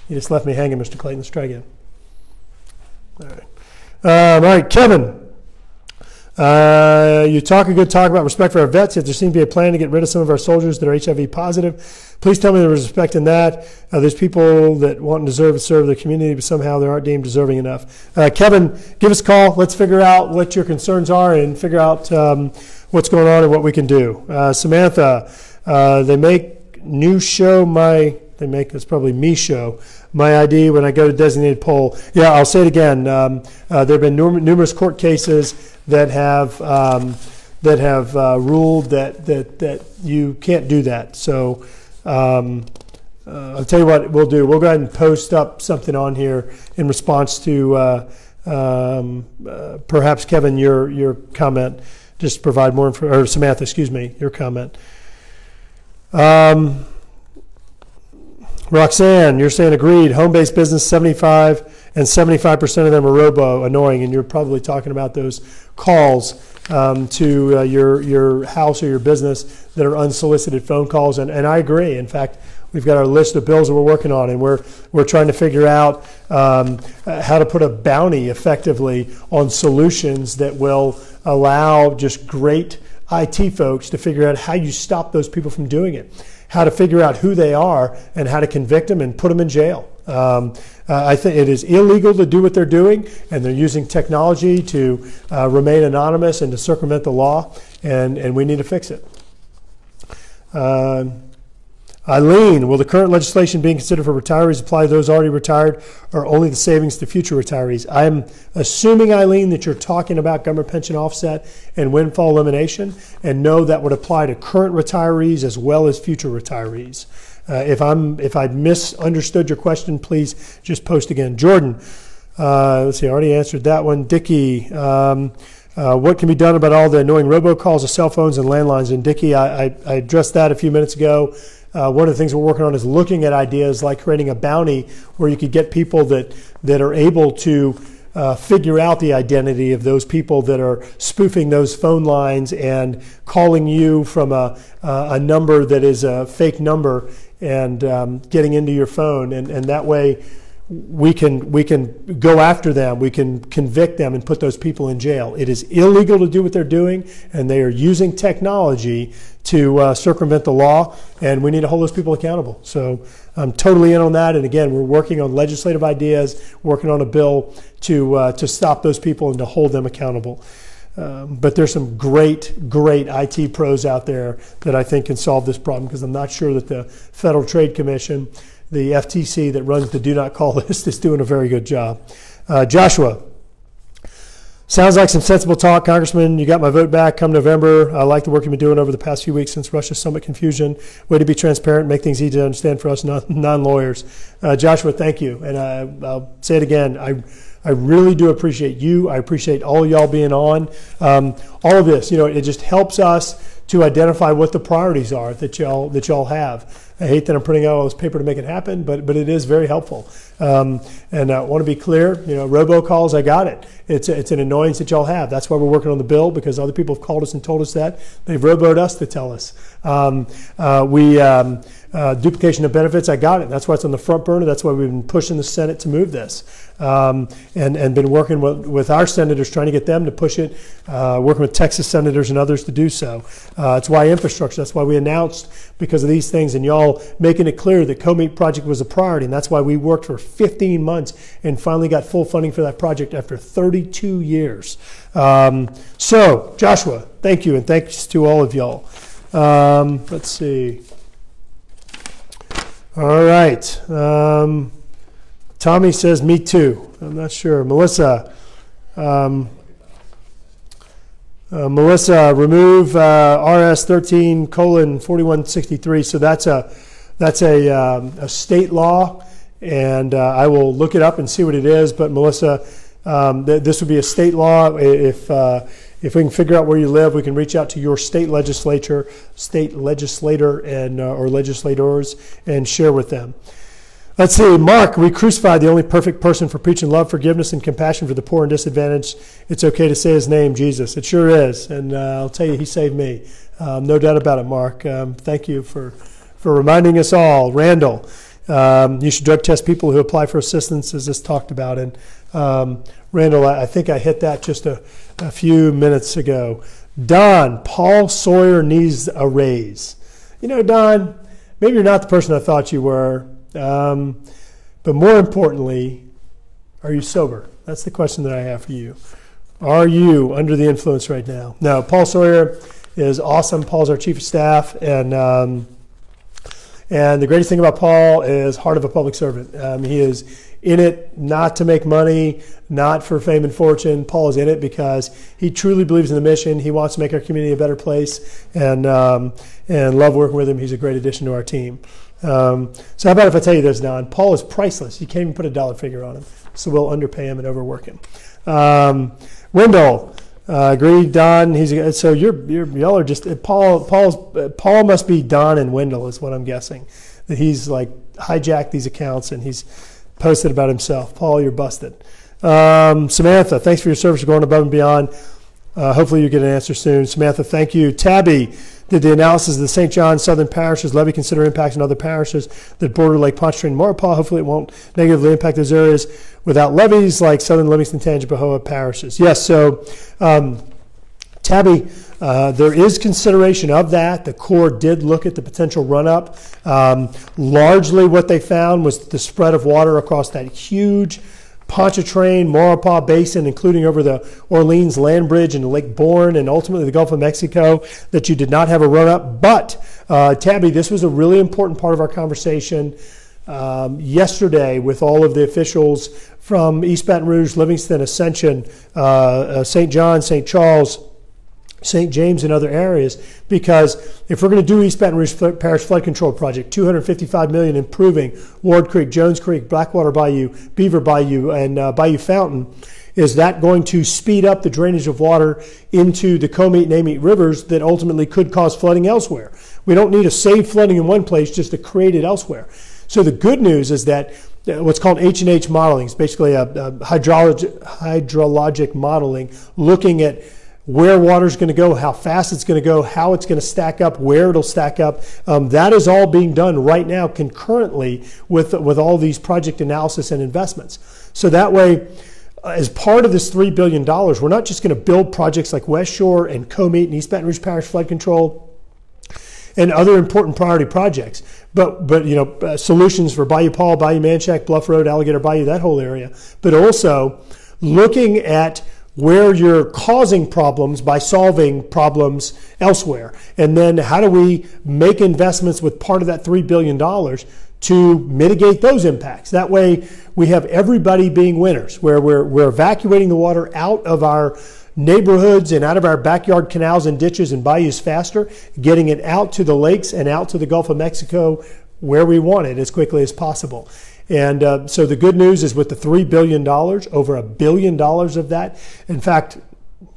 You just left me hanging, Mr. Clayton. Let's try again. All right. All right, Kevin. You talk a good talk about respect for our vets, yet there seems to be a plan to get rid of some of our soldiers that are HIV positive. Please tell me there was respect in that. There's people that want and deserve to serve their community, but somehow they aren't deemed deserving enough. Kevin, give us a call. Let's figure out what your concerns are and figure out what's going on and what we can do. Samantha, they make new show it's probably me show my ID when I go to designated poll. Yeah, I'll say it again. There have been numerous court cases that have ruled that you can't do that. So I'll tell you what we'll do. We'll go ahead and post up something on here in response to perhaps, Kevin, your comment. Just provide more information, or Samantha, excuse me, your comment. Roxanne, you're saying agreed. Home-based business, 75 and 75% of them are robo annoying, and you're probably talking about those calls to your house or your business that are unsolicited phone calls, and I agree. In fact, we've got our list of bills that we're working on, and we're trying to figure out how to put a bounty effectively on solutions that will allow just great IT folks to figure out how you stop those people from doing it, how to figure out who they are and how to convict them and put them in jail. I think it is illegal to do what they're doing, and they're using technology to remain anonymous and to circumvent the law, and we need to fix it. Eileen, will the current legislation being considered for retirees apply to those already retired, or only the savings to future retirees? I'm assuming, Eileen, that you're talking about government pension offset and windfall elimination, and no, that would apply to current retirees as well as future retirees. If I misunderstood your question, please just post again. Jordan, let's see, I already answered that one. Dickie, what can be done about all the annoying robocalls of cell phones and landlines? And Dickie, I addressed that a few minutes ago. One of the things we're working on is looking at ideas like creating a bounty where you could get people that are able to figure out the identity of those people that are spoofing those phone lines and calling you from a number that is a fake number and getting into your phone, and that way we can go after them, we can convict them and put those people in jail. It is illegal to do what they're doing, and they are using technology to circumvent the law, and we need to hold those people accountable. So I'm totally in on that, and again, we're working on legislative ideas, working on a bill to stop those people and to hold them accountable. But there's some great IT pros out there that I think can solve this problem, because I'm not sure that the Federal Trade Commission, the FTC that runs the do not call list, is doing a very good job. Joshua, sounds like some sensible talk, Congressman. You got my vote back come November. I like the work you've been doing over the past few weeks since Russia summit confusion. Way to be transparent, make things easy to understand for us non-lawyers. Joshua, thank you. And I'll say it again. I really do appreciate you. I appreciate all y'all being on. All of this, it just helps us to identify what the priorities are that y'all have. I hate that I'm putting out all this paper to make it happen, but it is very helpful. And I want to be clear, robocalls, I got it. It's an annoyance that y'all have. That's why we're working on the bill, because other people have called us and told us that. They've roboed us to tell us. Duplication of benefits, I got it. That's why it's on the front burner. That's why we've been pushing the Senate to move this, and been working with our senators, trying to get them to push it, working with Texas senators and others to do so. It's why infrastructure, that's why we announced, because of these things, and y'all making it clear that COMEAT project was a priority, and that's why we worked for 15 months and finally got full funding for that project after 32 years. So, Joshua, thank you, and thanks to all of y'all. Let's see. All right. Tommy says, me too. I'm not sure. Melissa. Melissa, remove RS 13:4163. So that's a state law, and I will look it up and see what it is. But Melissa, this would be a state law. If we can figure out where you live, we can reach out to your state legislator, and or legislators, and share with them. Let's see, Mark, we crucified the only perfect person for preaching love, forgiveness, and compassion for the poor and disadvantaged. It's okay to say his name, Jesus. It sure is, and I'll tell you, he saved me. No doubt about it, Mark. Thank you for reminding us all. Randall, you should drug test people who apply for assistance, as this talked about. And Randall, I think I hit that just a few minutes ago. Don, Paul Sawyer needs a raise. You know, Don, maybe you're not the person I thought you were. But more importantly, are you sober? That's the question that I have for you. Are you under the influence right now? No, Paul Sawyer is awesome. Paul's our chief of staff, and the greatest thing about Paul is heart of a public servant. He is in it not to make money, not for fame and fortune. Paul is in it because he truly believes in the mission. He wants to make our community a better place, and love working with him. He's a great addition to our team. So how about if I tell you this, Don? Paul is priceless. You can't even put a dollar figure on him. So we'll underpay him and overwork him. Wendell, agreed. Don, so y'all are just Paul must be Don and Wendell is what I'm guessing. That he's like hijacked these accounts and he's posted about himself. Paul, you're busted. Samantha, thanks for your service, going above and beyond. Hopefully you get an answer soon. Samantha, thank you. Tabby did the analysis of the St. John Southern parishes. Levy consider impacts in other parishes that border Lake Pontchartrain and Maurepas. Hopefully it won't negatively impact those areas without levies like Southern Livingston, Tangipahoa parishes. Yes, so Tabby, there is consideration of that. The Corps did look at the potential run-up. Largely what they found was the spread of water across that huge Pontchartrain, Maurepas Basin, including over the Orleans Land Bridge and Lake Bourne and ultimately the Gulf of Mexico, that you did not have a run-up. But, Tabby, this was a really important part of our conversation yesterday with all of the officials from East Baton Rouge, Livingston, Ascension, St. John, St. Charles, St. James, and other areas, because if we're going to do East Baton Rouge Parish Flood Control Project, $255 million improving Ward Creek, Jones Creek, Blackwater Bayou, Beaver Bayou, and Bayou Fountain, is that going to speed up the drainage of water into the COMEAT and AMEAT rivers that ultimately could cause flooding elsewhere? We don't need to save flooding in one place just to create it elsewhere. So the good news is that what's called H&H modeling is basically a hydrologic modeling, looking at where water's going to go, how fast it's going to go, how it's going to stack up, where it'll stack up. That is all being done right now concurrently with all these project analysis and investments. So that way, as part of this $3 billion, we're not just going to build projects like West Shore and COMEAT and East Baton Rouge Parish Flood Control and other important priority projects, but solutions for Bayou Paul, Bayou Manchac, Bluff Road, Alligator Bayou, that whole area, but also looking at where you're causing problems by solving problems elsewhere. And then how do we make investments with part of that $3 billion to mitigate those impacts? That way we have everybody being winners, where we're evacuating the water out of our neighborhoods and out of our backyard canals and ditches and bayous faster, getting it out to the lakes and out to the Gulf of Mexico where we want it as quickly as possible. And so the good news is with the $3 billion, over $1 billion of that. In fact,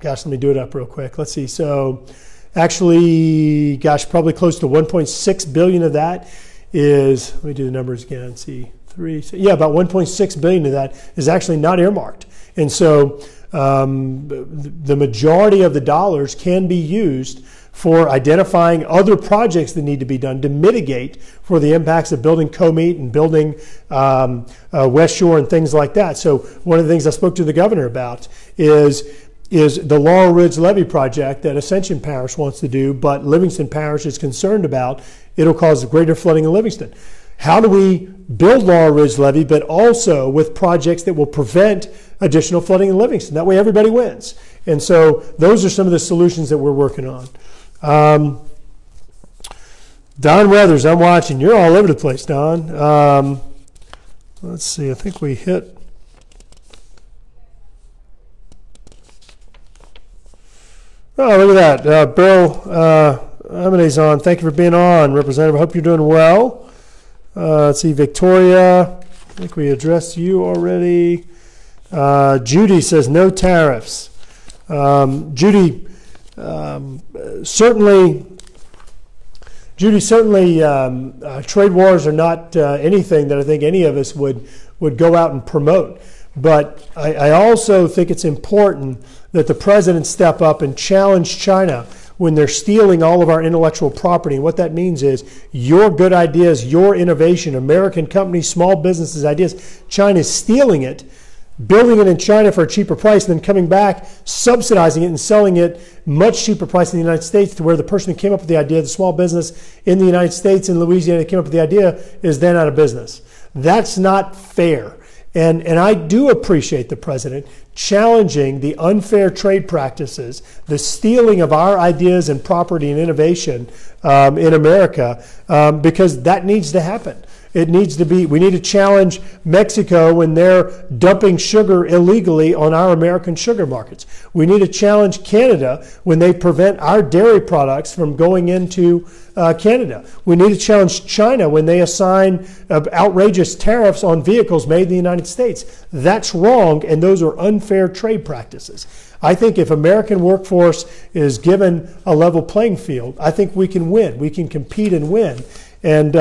gosh, let me do it up real quick. Let's see. So actually, gosh, probably close to $1.6 billion of that is, let me do the numbers again, see, about $1.6 billion of that is actually not earmarked. And so the majority of the dollars can be used for identifying other projects that need to be done to mitigate for the impacts of building Comeat and building West Shore and things like that. So one of the things I spoke to the governor about is the Laurel Ridge Levee project that Ascension Parish wants to do, but Livingston Parish is concerned about. It'll cause greater flooding in Livingston. How do we build Laurel Ridge Levee, but also with projects that will prevent additional flooding in Livingston? That way everybody wins. And so those are some of the solutions that we're working on. Don Weathers, I'm watching. You're all over the place, Don. Let's see. I think we hit. Oh, look at that. Bill Amene's on. Thank you for being on, Representative. I hope you're doing well. Let's see. Victoria, I think we addressed you already. Judy says no tariffs. Judy, certainly, trade wars are not anything that I think any of us would go out and promote. But I also think it's important that the president step up and challenge China when they're stealing all of our intellectual property. And what that means is your good ideas, your innovation, American companies, small businesses' ideas, China's stealing it, building it in China for a cheaper price, and then coming back, subsidizing it and selling it much cheaper price in the United States, to where the person who came up with the idea, the small business in the United States, in Louisiana, that came up with the idea, is then out of business. That's not fair. And I do appreciate the president challenging the unfair trade practices, the stealing of our ideas and property and innovation in America, because that needs to happen. It needs to be, we need to challenge Mexico when they're dumping sugar illegally on our American sugar markets. We need to challenge Canada when they prevent our dairy products from going into Canada. We need to challenge China when they assign outrageous tariffs on vehicles made in the United States. That's wrong, and those are unfair trade practices. I think if American workforce is given a level playing field, I think we can win. We can compete and win. And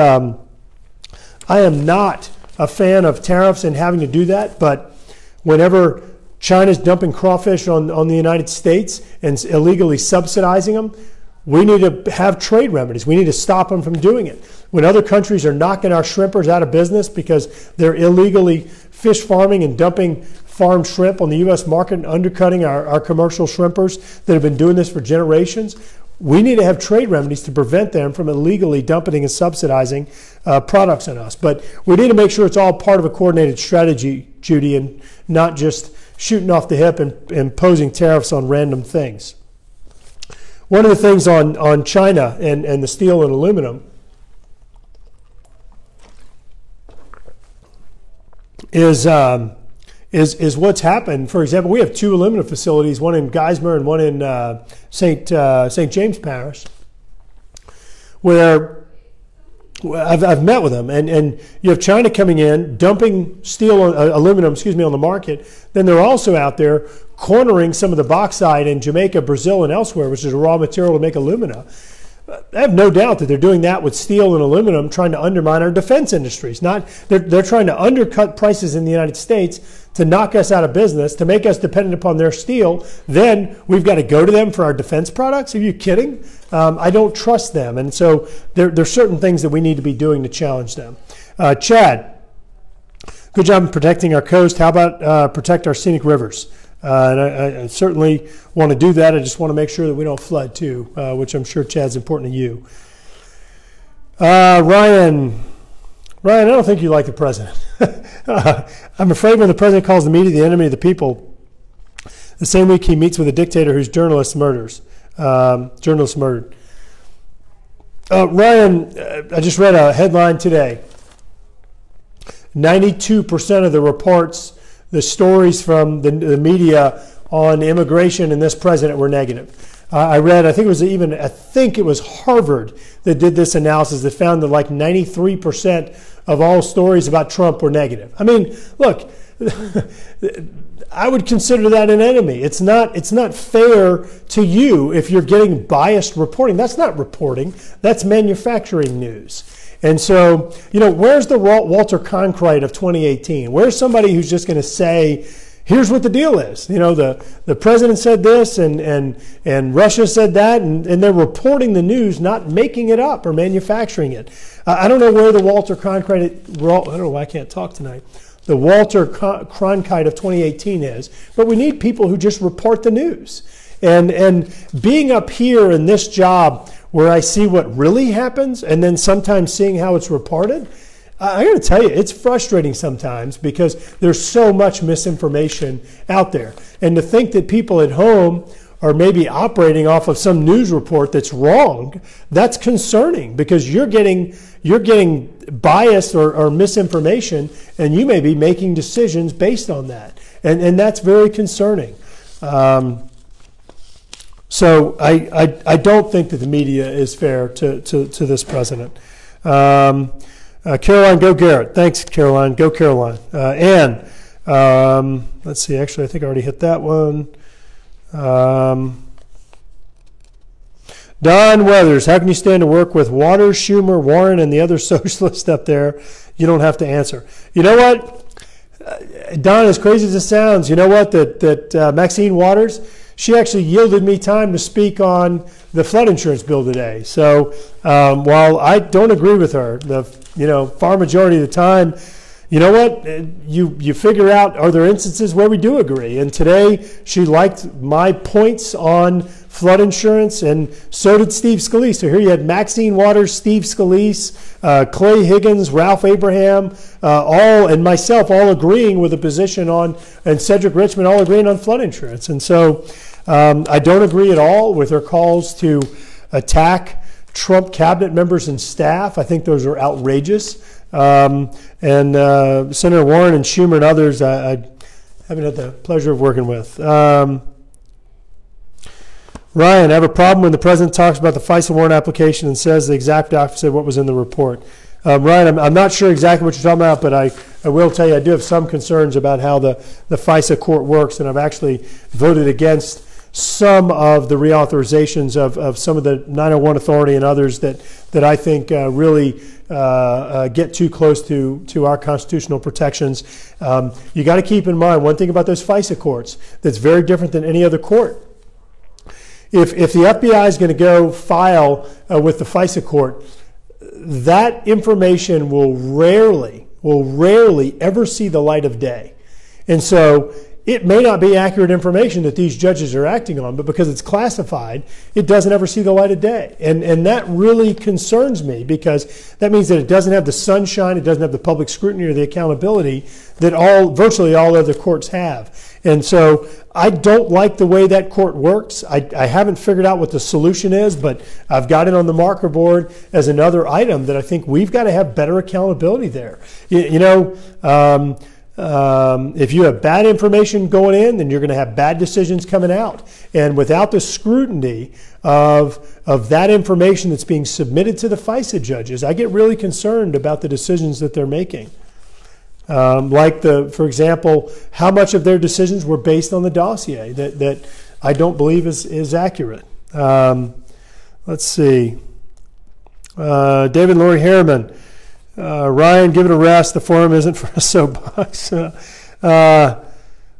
I am not a fan of tariffs and having to do that, but whenever China's dumping crawfish on the United States and illegally subsidizing them, we need to have trade remedies. We need to stop them from doing it. When other countries are knocking our shrimpers out of business because they're illegally fish farming and dumping farmed shrimp on the U.S. market and undercutting our commercial shrimpers that have been doing this for generations, we need to have trade remedies to prevent them from illegally dumping and subsidizing products on us. But we need to make sure it's all part of a coordinated strategy, Judy, and not just shooting off the hip and imposing tariffs on random things. One of the things on China and the steel and aluminum is what's happened. For example, we have two aluminum facilities, one in Geismar and one in St. James Parish, where I've met with them, and you have China coming in, dumping aluminum, on the market. Then they're also out there cornering some of the bauxite in Jamaica, Brazil, and elsewhere, which is a raw material to make alumina. I have no doubt that they're doing that with steel and aluminum, trying to undermine our defense industries. They're trying to undercut prices in the United States to knock us out of business, to make us dependent upon their steel. Then we've got to go to them for our defense products. Are you kidding? I don't trust them. And so there's certain things that we need to be doing to challenge them. Chad, good job in protecting our coast. How about protect our scenic rivers? And I certainly want to do that. I just want to make sure that we don't flood too, which I'm sure, Chad's important to you. Ryan, I don't think you like the president. I'm afraid when the president calls the media the enemy of the people, the same week he meets with a dictator whose journalists murdered. Ryan, I just read a headline today. 92% of the reports, the stories from the media on immigration and this president were negative. I think it was Harvard that did this analysis that found that like 93% of all stories about Trump were negative. I mean, look, I would consider that an enemy. It's not fair to you if you're getting biased reporting. That's not reporting. That's manufacturing news. And so, where's the Walter Cronkite of 2018? Where's somebody who's just going to say, here's what the deal is. The president said this and Russia said that, and they're reporting the news, not making it up or manufacturing it. I don't know where the Walter Cronkite, I don't know why I can't talk tonight, the Walter Cronkite of 2018 is, but we need people who just report the news. And being up here in this job where I see what really happens and then sometimes seeing how it's reported, I got to tell you, it's frustrating sometimes because there's so much misinformation out there. And to think that people at home are maybe operating off of some news report that's wrong, that's concerning because you're getting biased or misinformation, and you may be making decisions based on that. And that's very concerning. So I don't think that the media is fair to this president. Caroline, go Garrett. Thanks, Caroline. Go Caroline. Ann, let's see. Actually, I think I already hit that one. Don Weathers, how can you stand to work with Waters, Schumer, Warren, and the other socialists up there? You don't have to answer. You know what? Don, as crazy as it sounds, you know what? That Maxine Waters, she actually yielded me time to speak on the flood insurance bill today. So while I don't agree with her, the far majority of the time, you know what? You figure out, are there instances where we do agree? And today she liked my points on flood insurance, and so did Steve Scalise. So here you had Maxine Waters, Steve Scalise, Clay Higgins, Ralph Abraham, and myself all agreeing with a position on, and Cedric Richmond all agreeing on flood insurance. And so I don't agree at all with her calls to attack Trump cabinet members and staff. I think those are outrageous. And Senator Warren and Schumer and others, I haven't had the pleasure of working with. Ryan, I have a problem when the president talks about the FISA warrant application and says the exact opposite of what was in the report. Ryan, I'm not sure exactly what you're talking about, but I will tell you I do have some concerns about how the FISA court works, and I've actually voted against some of the reauthorizations of some of the 901 authority and others that I think really get too close to our constitutional protections. You got to keep in mind one thing about those FISA courts that's very different than any other court. If the FBI is going to go file with the FISA court, that information will rarely ever see the light of day. And so it may not be accurate information that these judges are acting on, but because it's classified, it doesn't ever see the light of day. And that really concerns me because that means that it doesn't have the sunshine, it doesn't have the public scrutiny or the accountability that virtually all other courts have. And so I don't like the way that court works. I haven't figured out what the solution is, but I've got it on the marker board as another item that I think we've got to have better accountability there. If you have bad information going in, then you're going to have bad decisions coming out. And without the scrutiny of that information that's being submitted to the FISA judges, I get really concerned about the decisions that they're making. For example, how much of their decisions were based on the dossier that I don't believe is accurate. Let's see. David and Lori Harriman. Ryan, give it a rest. The forum isn't for a soapbox.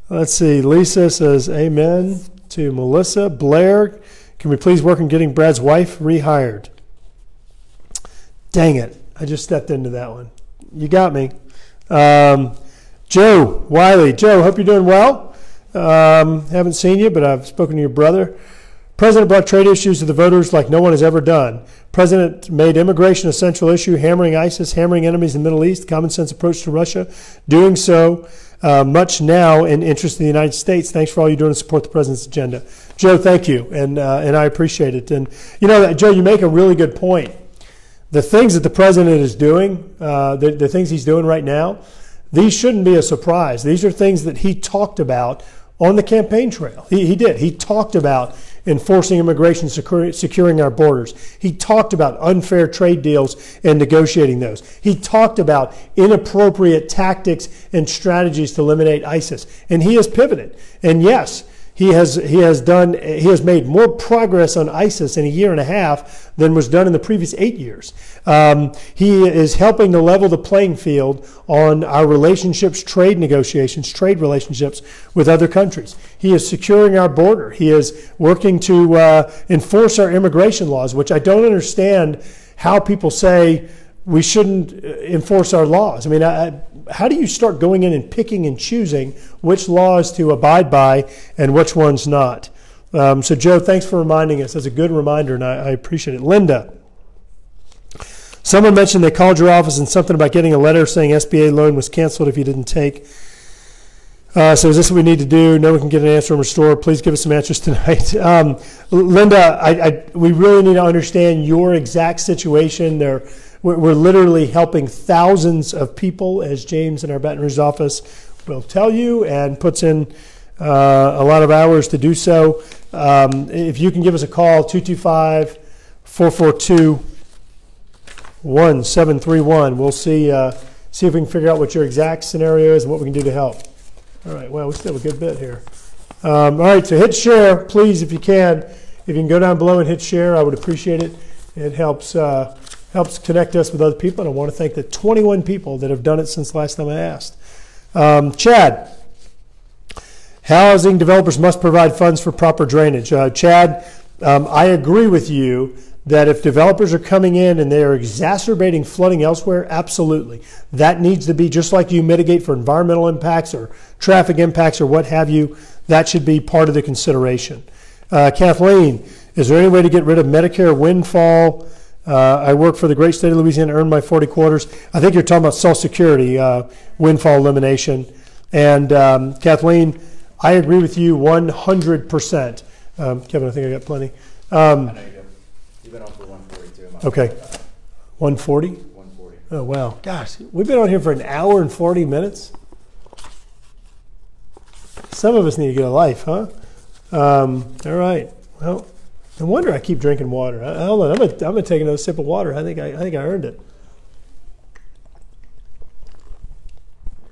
Let's see. Lisa says amen to Melissa. Blair, can we please work on getting Brad's wife rehired? Dang it. I just stepped into that one. You got me. Joe Wiley. Joe, hope you're doing well. Haven't seen you, but I've spoken to your brother. President brought trade issues to the voters like no one has ever done. President made immigration a central issue, hammering ISIS, hammering enemies in the Middle East, common sense approach to Russia, doing so much now in interest of the United States. Thanks for all you're doing to support the president's agenda. Joe, thank you, and I appreciate it. And Joe, you make a really good point. The things that the president is doing, the things he's doing right now, these shouldn't be a surprise. These are things that he talked about on the campaign trail. He did. He talked about enforcing immigration, securing our borders. He talked about unfair trade deals and negotiating those. He talked about inappropriate tactics and strategies to eliminate ISIS. And he has pivoted. And yes, He has made more progress on ISIS in a year and a half than was done in the previous 8 years. He is helping to level the playing field on our relationships, trade negotiations, trade relationships with other countries. He is securing our border. He is working to enforce our immigration laws, which I don't understand how people say we shouldn't enforce our laws. I mean, how do you start going in and picking and choosing which laws to abide by and which ones not? So, Joe, thanks for reminding us. That's a good reminder, and I appreciate it. Linda, someone mentioned they called your office and something about getting a letter saying SBA loan was canceled if you didn't take. So is this what we need to do? No one can get an answer and restore. Please give us some answers tonight. Linda, we really need to understand your exact situation. We're literally helping thousands of people, as James in our Baton Rouge office will tell you, and puts in a lot of hours to do so. If you can give us a call, 225-442-1731. We'll see if we can figure out what your exact scenario is and what we can do to help. All right, well, we still have a good bit here. All right, so hit share, please, if you can. If you can go down below and hit share, I would appreciate it. It helps connect us with other people, and I want to thank the 21 people that have done it since last time I asked. Chad, housing developers must provide funds for proper drainage. Chad, I agree with you that if developers are coming in and they are exacerbating flooding elsewhere, absolutely. That needs to be, just like you mitigate for environmental impacts or traffic impacts or what have you, that should be part of the consideration. Kathleen, is there any way to get rid of Medicare windfall? I work for the great state of Louisiana, earned my 40 quarters. I think you're talking about Social Security windfall elimination. And Kathleen, I agree with you 100%. Kevin, I think I got plenty. I know you do. You've been on for 142. Okay. 140? 140. Oh, wow. Gosh, we've been on here for an hour and 40 minutes. Some of us need to get a life, huh? All right. Well, no wonder I keep drinking water. Hold on, I'm gonna take another sip of water. I think I earned it.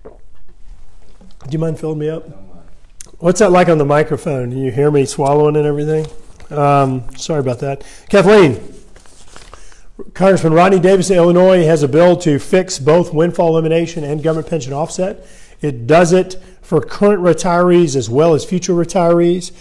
Do you mind filling me up? Don't mind. What's that like on the microphone? Do you hear me swallowing and everything? Sorry about that. Kathleen, Congressman Rodney Davis of Illinois has a bill to fix both windfall elimination and government pension offset. It does it for current retirees as well as future retirees.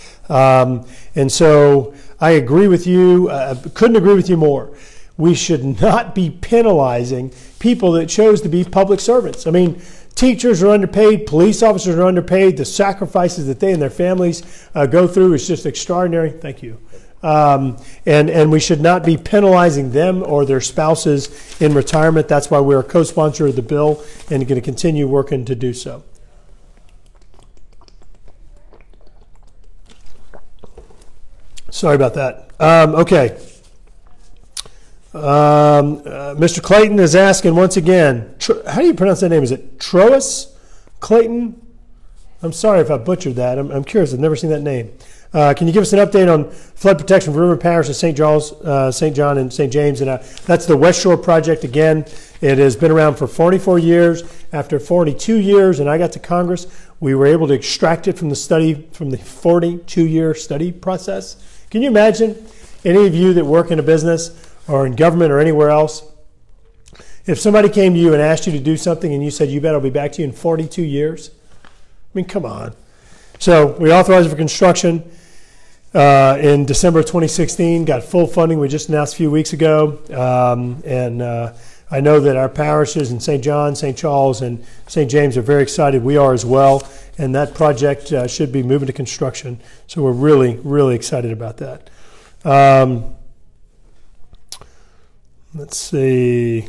And so I agree with you. Couldn't agree with you more. We should not be penalizing people that chose to be public servants. I mean, teachers are underpaid, police officers are underpaid. The sacrifices that they and their families go through is just extraordinary. Thank you. And we should not be penalizing them or their spouses in retirement. That's why we're a co-sponsor of the bill and going to continue working to do so. Sorry about that. Okay. Mr. Clayton is asking once again, how do you pronounce that name? Is it Troas Clayton? I'm sorry if I butchered that. I'm curious. I've never seen that name. Can you give us an update on flood protection for River Parish of St. John and St. James? And that's the West Shore project again. It has been around for 44 years. After 42 years, and I got to Congress, we were able to extract it from the 42-year study process. Can you imagine, any of you that work in a business or in government or anywhere else, if somebody came to you and asked you to do something and you said, you bet I'll be back to you in 42 years? I mean, come on. So we authorized it for construction in December 2016, got full funding. We just announced a few weeks ago. I know that our parishes in St. John, St. Charles, and St. James are very excited. We are as well. And that project should be moving to construction. So we're really, really excited about that. Let's see.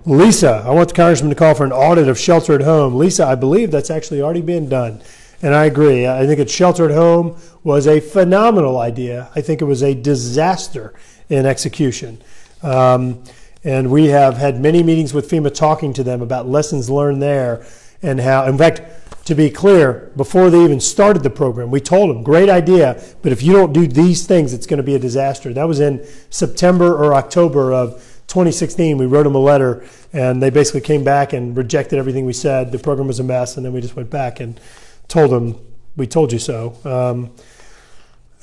Lisa, I want the congressman to call for an audit of shelter at home. Lisa, I believe that's actually already been done. And I agree. I think that shelter at home was a phenomenal idea. I think it was a disaster in execution. And we have had many meetings with FEMA talking to them about lessons learned there and how, in fact, to be clear, before they even started the program, we told them, great idea, but if you don't do these things, it's going to be a disaster. That was in September or October of 2016. We wrote them a letter, and they basically came back and rejected everything we said. The program was a mess, and then we just went back and told them we told you so.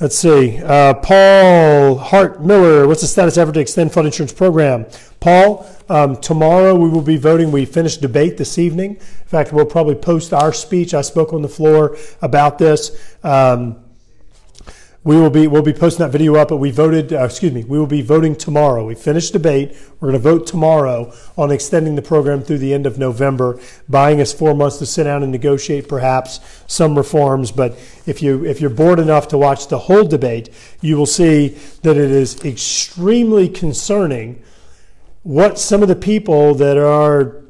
Let's see. Paul Hart Miller, what's the status effort to extend flood insurance program? Paul, tomorrow we will be voting. We finished debate this evening. In fact, we'll probably post our speech. I spoke on the floor about this. We'll be posting that video up, but we will be voting tomorrow. We finished debate. We're going to vote tomorrow on extending the program through the end of November, buying us 4 months to sit down and negotiate perhaps some reforms. But if you're bored enough to watch the whole debate, you will see that it is extremely concerning what some of the people that are,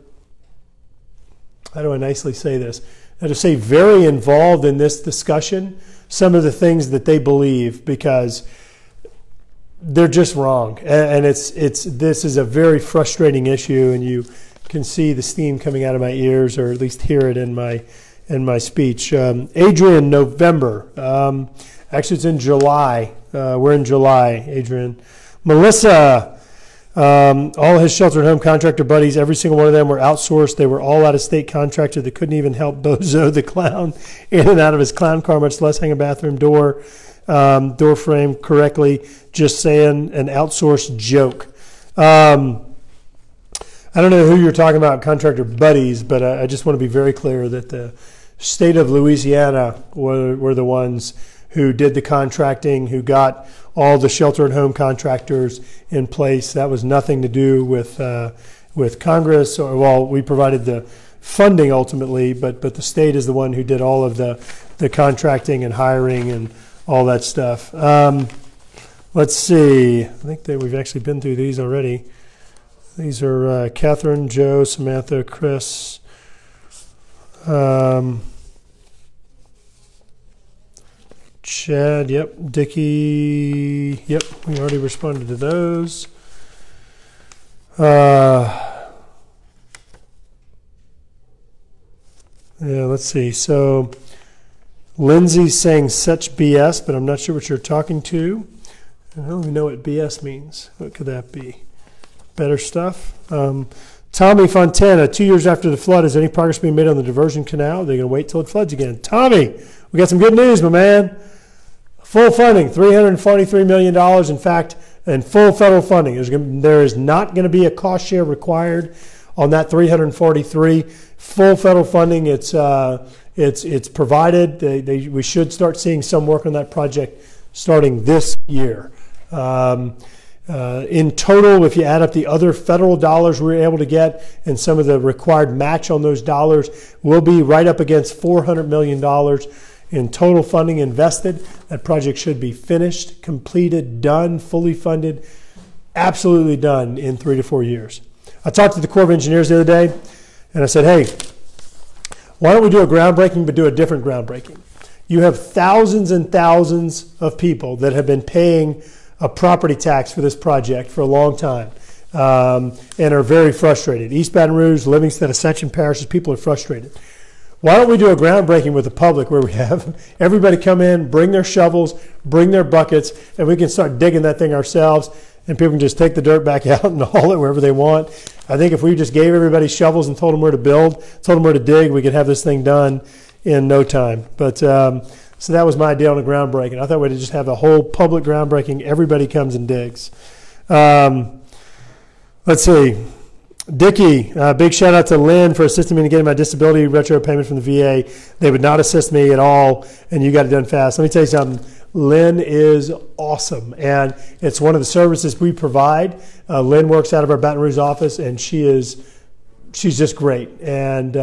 how do I nicely say this, that are very involved in this discussion, some of the things that they believe, because they're just wrong. And this is a very frustrating issue, and you can see the steam coming out of my ears, or at least hear it in my speech. Adrian, November. Actually, it's in July. We're in July, Adrian. Melissa, all his shelter and home contractor buddies, every single one of them were outsourced. They were all out-of-state contractors that couldn't even help Bozo the clown in and out of his clown car, much less hang a bathroom door frame correctly. Just saying, an outsourced joke. I don't know who you're talking about, contractor buddies, but I just want to be very clear that the state of Louisiana were the ones who did the contracting, who got all the shelter and home contractors in place. That was nothing to do with Congress, or, well, we provided the funding ultimately, but the state is the one who did all of the contracting and hiring and all that stuff. Let's see. I think that we've actually been through these already. These are Catherine, Joe, Samantha, Chris. Chad, yep. Dickie, yep. We already responded to those. Yeah, let's see. So Lindsay's saying such BS, but I'm not sure what you're talking to. I don't even know what BS means. What could that be? Better stuff. Tommy Fontana, 2 years after the flood, is any progress being made on the diversion canal? They're going to wait till it floods again. Tommy, we got some good news, my man. Full funding, $343 million. In fact, and full federal funding. There is not going to be a cost share required on that 343. Full federal funding. It's provided. We should start seeing some work on that project starting this year. In total, if you add up the other federal dollars we were able to get and some of the required match on those dollars, we'll be right up against $400 million in total funding invested. That project should be finished, completed, done, fully funded, absolutely done in 3 to 4 years. I talked to the Corps of Engineers the other day, and I said, hey, why don't we do a groundbreaking but do a different groundbreaking? You have thousands and thousands of people that have been paying a property tax for this project for a long time and are very frustrated. East Baton Rouge, Livingston, Ascension parishes, people are frustrated. Why don't we do a groundbreaking with the public where we have everybody come in, bring their shovels, bring their buckets, and we can start digging that thing ourselves, and people can just take the dirt back out and haul it wherever they want. I think if we just gave everybody shovels and told them where to build, told them where to dig, we could have this thing done in no time. But so that was my idea on the groundbreaking. I thought we'd just have a whole public groundbreaking. Everybody comes and digs. Let's see. Dickie, big shout out to Lynn for assisting me in getting my disability retro payment from the VA. They would not assist me at all, and you got it done fast. Let me tell you something. Lynn is awesome, and it's one of the services we provide. Lynn works out of our Baton Rouge office, and she's just great. And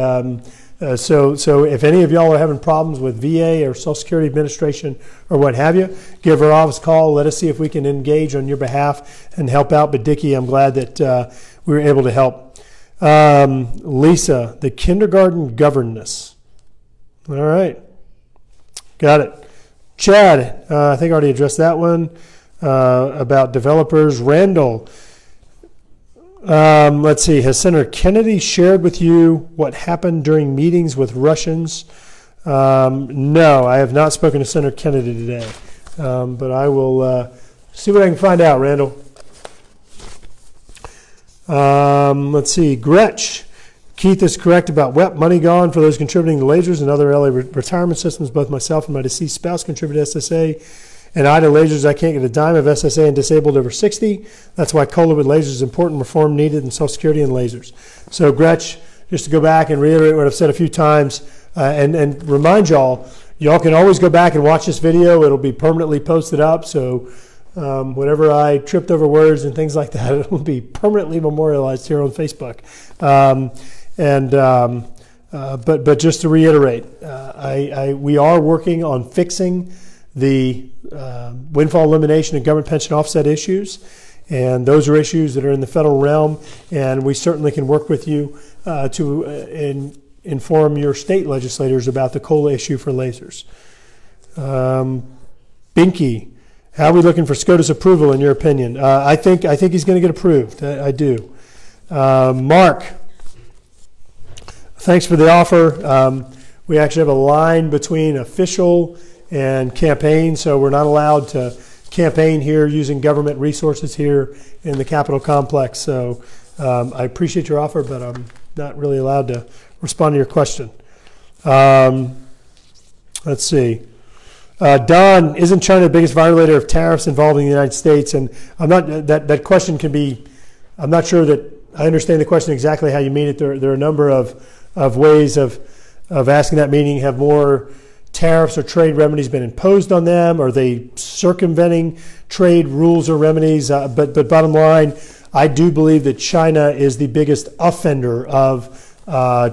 so if any of y'all are having problems with VA or Social Security Administration or what have you, give our office a call. Let us see if we can engage on your behalf and help out. But Dickie, I'm glad that we were able to help. Lisa, the kindergarten governess. All right. Got it. Chad, I think I already addressed that one about developers. Randall, let's see. Has Senator Kennedy shared with you what happened during meetings with Russians? No, I have not spoken to Senator Kennedy today, but I will see what I can find out, Randall. Let's see. Gretch, Keith is correct about WEP, money gone for those contributing to lasers and other LA retirement systems. Both myself and my deceased spouse contributed to SSA. And I to lasers, I can't get a dime of SSA and disabled over 60. That's why COLA with lasers is important, reform needed in Social Security and lasers. So Gretch, just to go back and reiterate what I've said a few times and remind y'all can always go back and watch this video. It'll be permanently posted up. So whenever I tripped over words and things like that, it will be permanently memorialized here on Facebook. But just to reiterate, we are working on fixing the windfall elimination and government pension offset issues, and those are issues that are in the federal realm, and we certainly can work with you to inform your state legislators about the COLA issue for lasers. Binky, how are we looking for SCOTUS approval in your opinion? I think he's going to get approved. I do. Mark, thanks for the offer. We actually have a line between official and campaign, so we're not allowed to campaign here using government resources here in the Capitol complex. So I appreciate your offer, but I'm not really allowed to respond to your question. Let's see. Don, isn't China the biggest violator of tariffs involving the United States? And I'm not, that question can be, I'm not sure that I understand the question exactly how you mean it. There are a number of ways of asking that, meaning have more tariffs or trade remedies been imposed on them? Are they circumventing trade rules or remedies? But bottom line, I do believe that China is the biggest offender of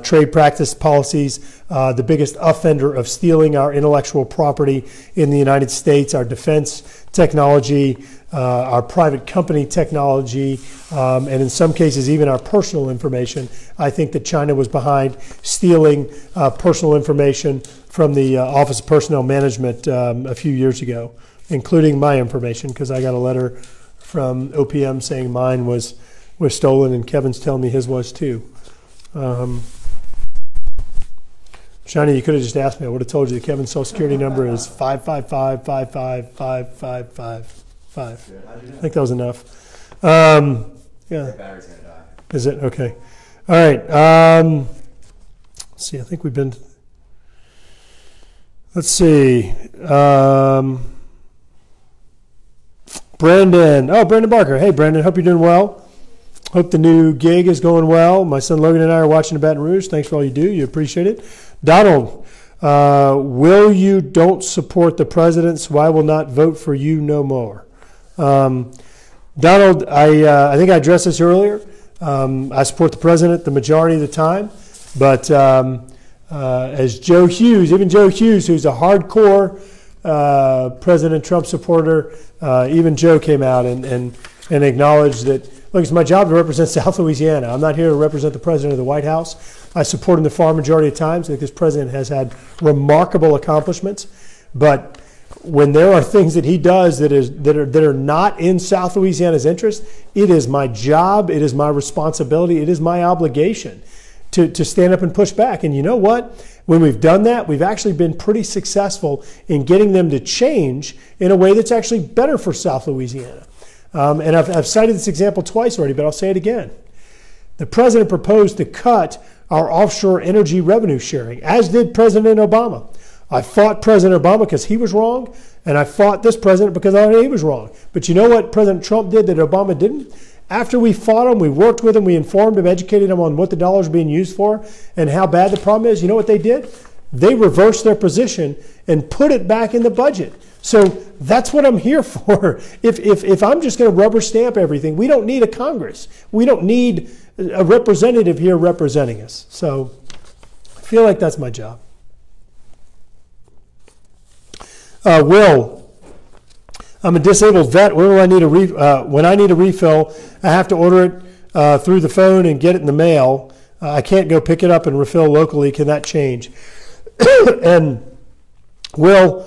trade practice policies, the biggest offender of stealing our intellectual property in the United States, our defense technology, our private company technology, and in some cases even our personal information. I think that China was behind stealing personal information from the Office of Personnel Management a few years ago, including my information, because I got a letter from OPM saying mine was stolen, and Kevin's telling me his was too. Shani, you could have just asked me. I would have told you that Kevin's Social Security number is 555-555-555. I think that was enough. Yeah. Battery's gonna die. Is it? Okay. All right. Let's see. I think we've been. Let's see. Brandon. Oh, Brandon Barker. Hey, Brandon. Hope you're doing well. Hope the new gig is going well. My son Logan and I are watching Baton Rouge. Thanks for all you do. You appreciate it. Donald, will you don't support the president, so I will not vote for you no more. Donald, I think I addressed this earlier. I support the president the majority of the time, but as Joe Hughes, even Joe Hughes, who's a hardcore President Trump supporter, even Joe came out and acknowledged that, look, it's my job to represent South Louisiana. I'm not here to represent the president of the White House. I support him the far majority of times. I think this president has had remarkable accomplishments, but when there are things that he does that are not in South Louisiana's interest, it is my job, it is my responsibility, it is my obligation to stand up and push back. And you know what? When we've done that, we've actually been pretty successful in getting them to change in a way that's actually better for South Louisiana. And I've cited this example twice already, but I'll say it again. The president proposed to cut our offshore energy revenue sharing, as did President Obama. I fought President Obama because he was wrong, and I fought this president because I thought he was wrong. But you know what President Trump did that Obama didn't? After we fought him, we worked with him, we informed him, educated him on what the dollars are being used for and how bad the problem is. You know what they did? They reversed their position and put it back in the budget. So that's what I'm here for. If I'm just going to rubber stamp everything, we don't need a Congress. We don't need a representative here representing us. So I feel like that's my job. Will, I'm a disabled vet. When I need a refill, I have to order it through the phone and get it in the mail. I can't go pick it up and refill locally. Can that change? And Will,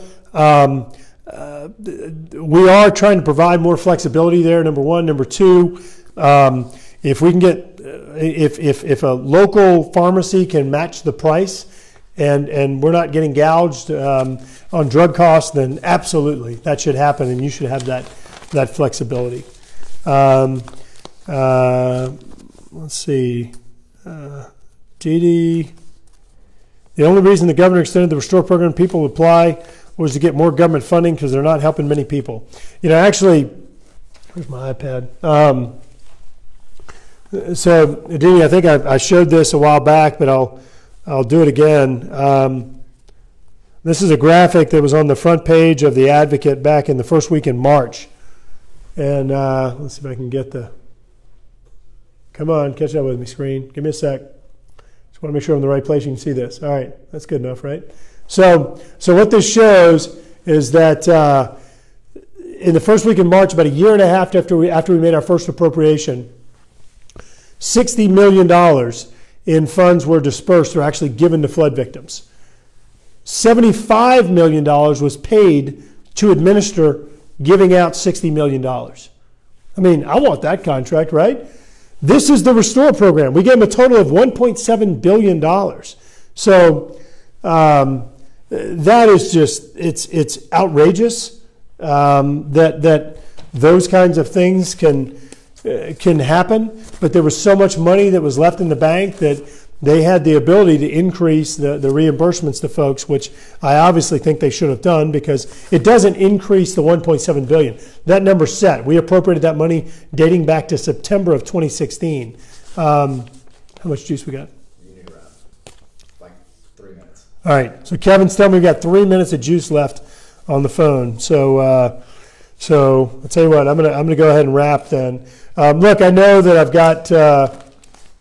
we are trying to provide more flexibility there, number one. Number two, if we can get, if a local pharmacy can match the price and we're not getting gouged on drug costs, then absolutely that should happen, and you should have that flexibility. Let's see. TD. The only reason the governor extended the Restore program people would apply was to get more government funding because they're not helping many people. You know, actually, where's my iPad? So, Dini, I think I showed this a while back, but I'll do it again. This is a graphic that was on the front page of the Advocate back in the first week in March. And let's see if I can get the... Come on, catch up with me, screen. Give me a sec. Just want to make sure I'm in the right place. You can see this. All right, that's good enough, right? So what this shows is that in the first week in March, about a year and a half after we made our first appropriation, $60 million in funds were dispersed or actually given to flood victims. $75 million was paid to administer giving out $60 million. I mean, I want that contract, right? This is the Restore program. We gave them a total of $1.7 billion. So that is just, it's outrageous that those kinds of things can happen. But there was so much money that was left in the bank that they had the ability to increase the reimbursements to folks, which I obviously think they should have done because it doesn't increase the $1.7 billion. That number's set. We appropriated that money dating back to September of 2016. How much juice we got? You need to wrap. Like 3 minutes. All right. So Kevin's telling me we've got 3 minutes of juice left on the phone. So I'll tell you what. I'm gonna go ahead and wrap then. Look, I know that I've got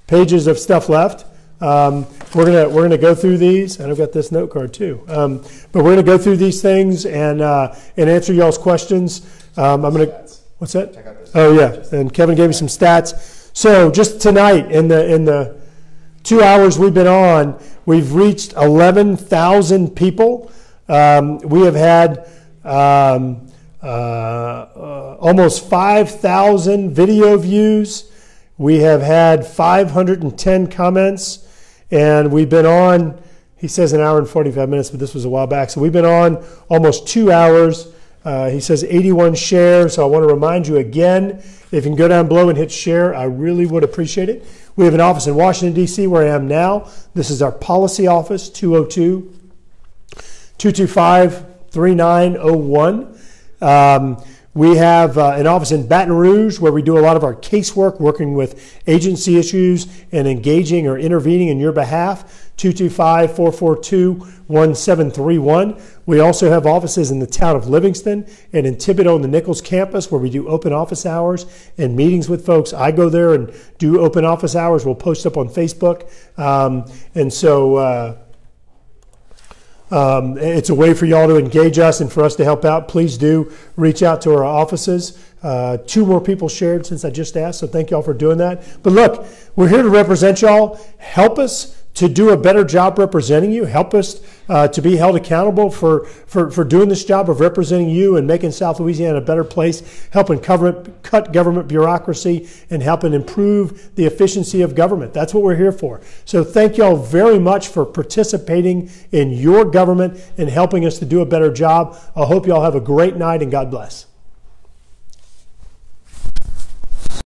pages of stuff left. We're gonna go through these, and I've got this note card too. But we're gonna go through these things and answer y'all's questions. Stats. What's that? Check out this. Oh yeah, and Kevin gave me some stats. So just tonight, in the 2 hours we've been on, we've reached 11,000 people. We have had almost 5,000 video views. We have had 510 comments, and we've been on, he says an hour and 45 minutes, but this was a while back. So we've been on almost 2 hours. He says 81 shares. So I want to remind you again, if you can go down below and hit share, I really would appreciate it. We have an office in Washington, D.C., where I am now. This is our policy office, 202-225-3901. We have an office in Baton Rouge where we do a lot of our casework, working with agency issues and engaging or intervening in your behalf, 225-442-1731. We also have offices in the town of Livingston and in Thibodaux on the Nichols campus where we do open office hours and meetings with folks. I go there and do open office hours. We'll post up on Facebook. It's a way for y'all to engage us and for us to help out. Please do reach out to our offices. 2 more people shared since I just asked, so thank y'all for doing that. But look, we're here to represent y'all. Help us to do a better job representing you. Help us to be held accountable for doing this job of representing you and making South Louisiana a better place, helping cut government bureaucracy, and helping improve the efficiency of government. That's what we're here for. So thank y'all very much for participating in your government and helping us to do a better job. I hope y'all have a great night, and God bless.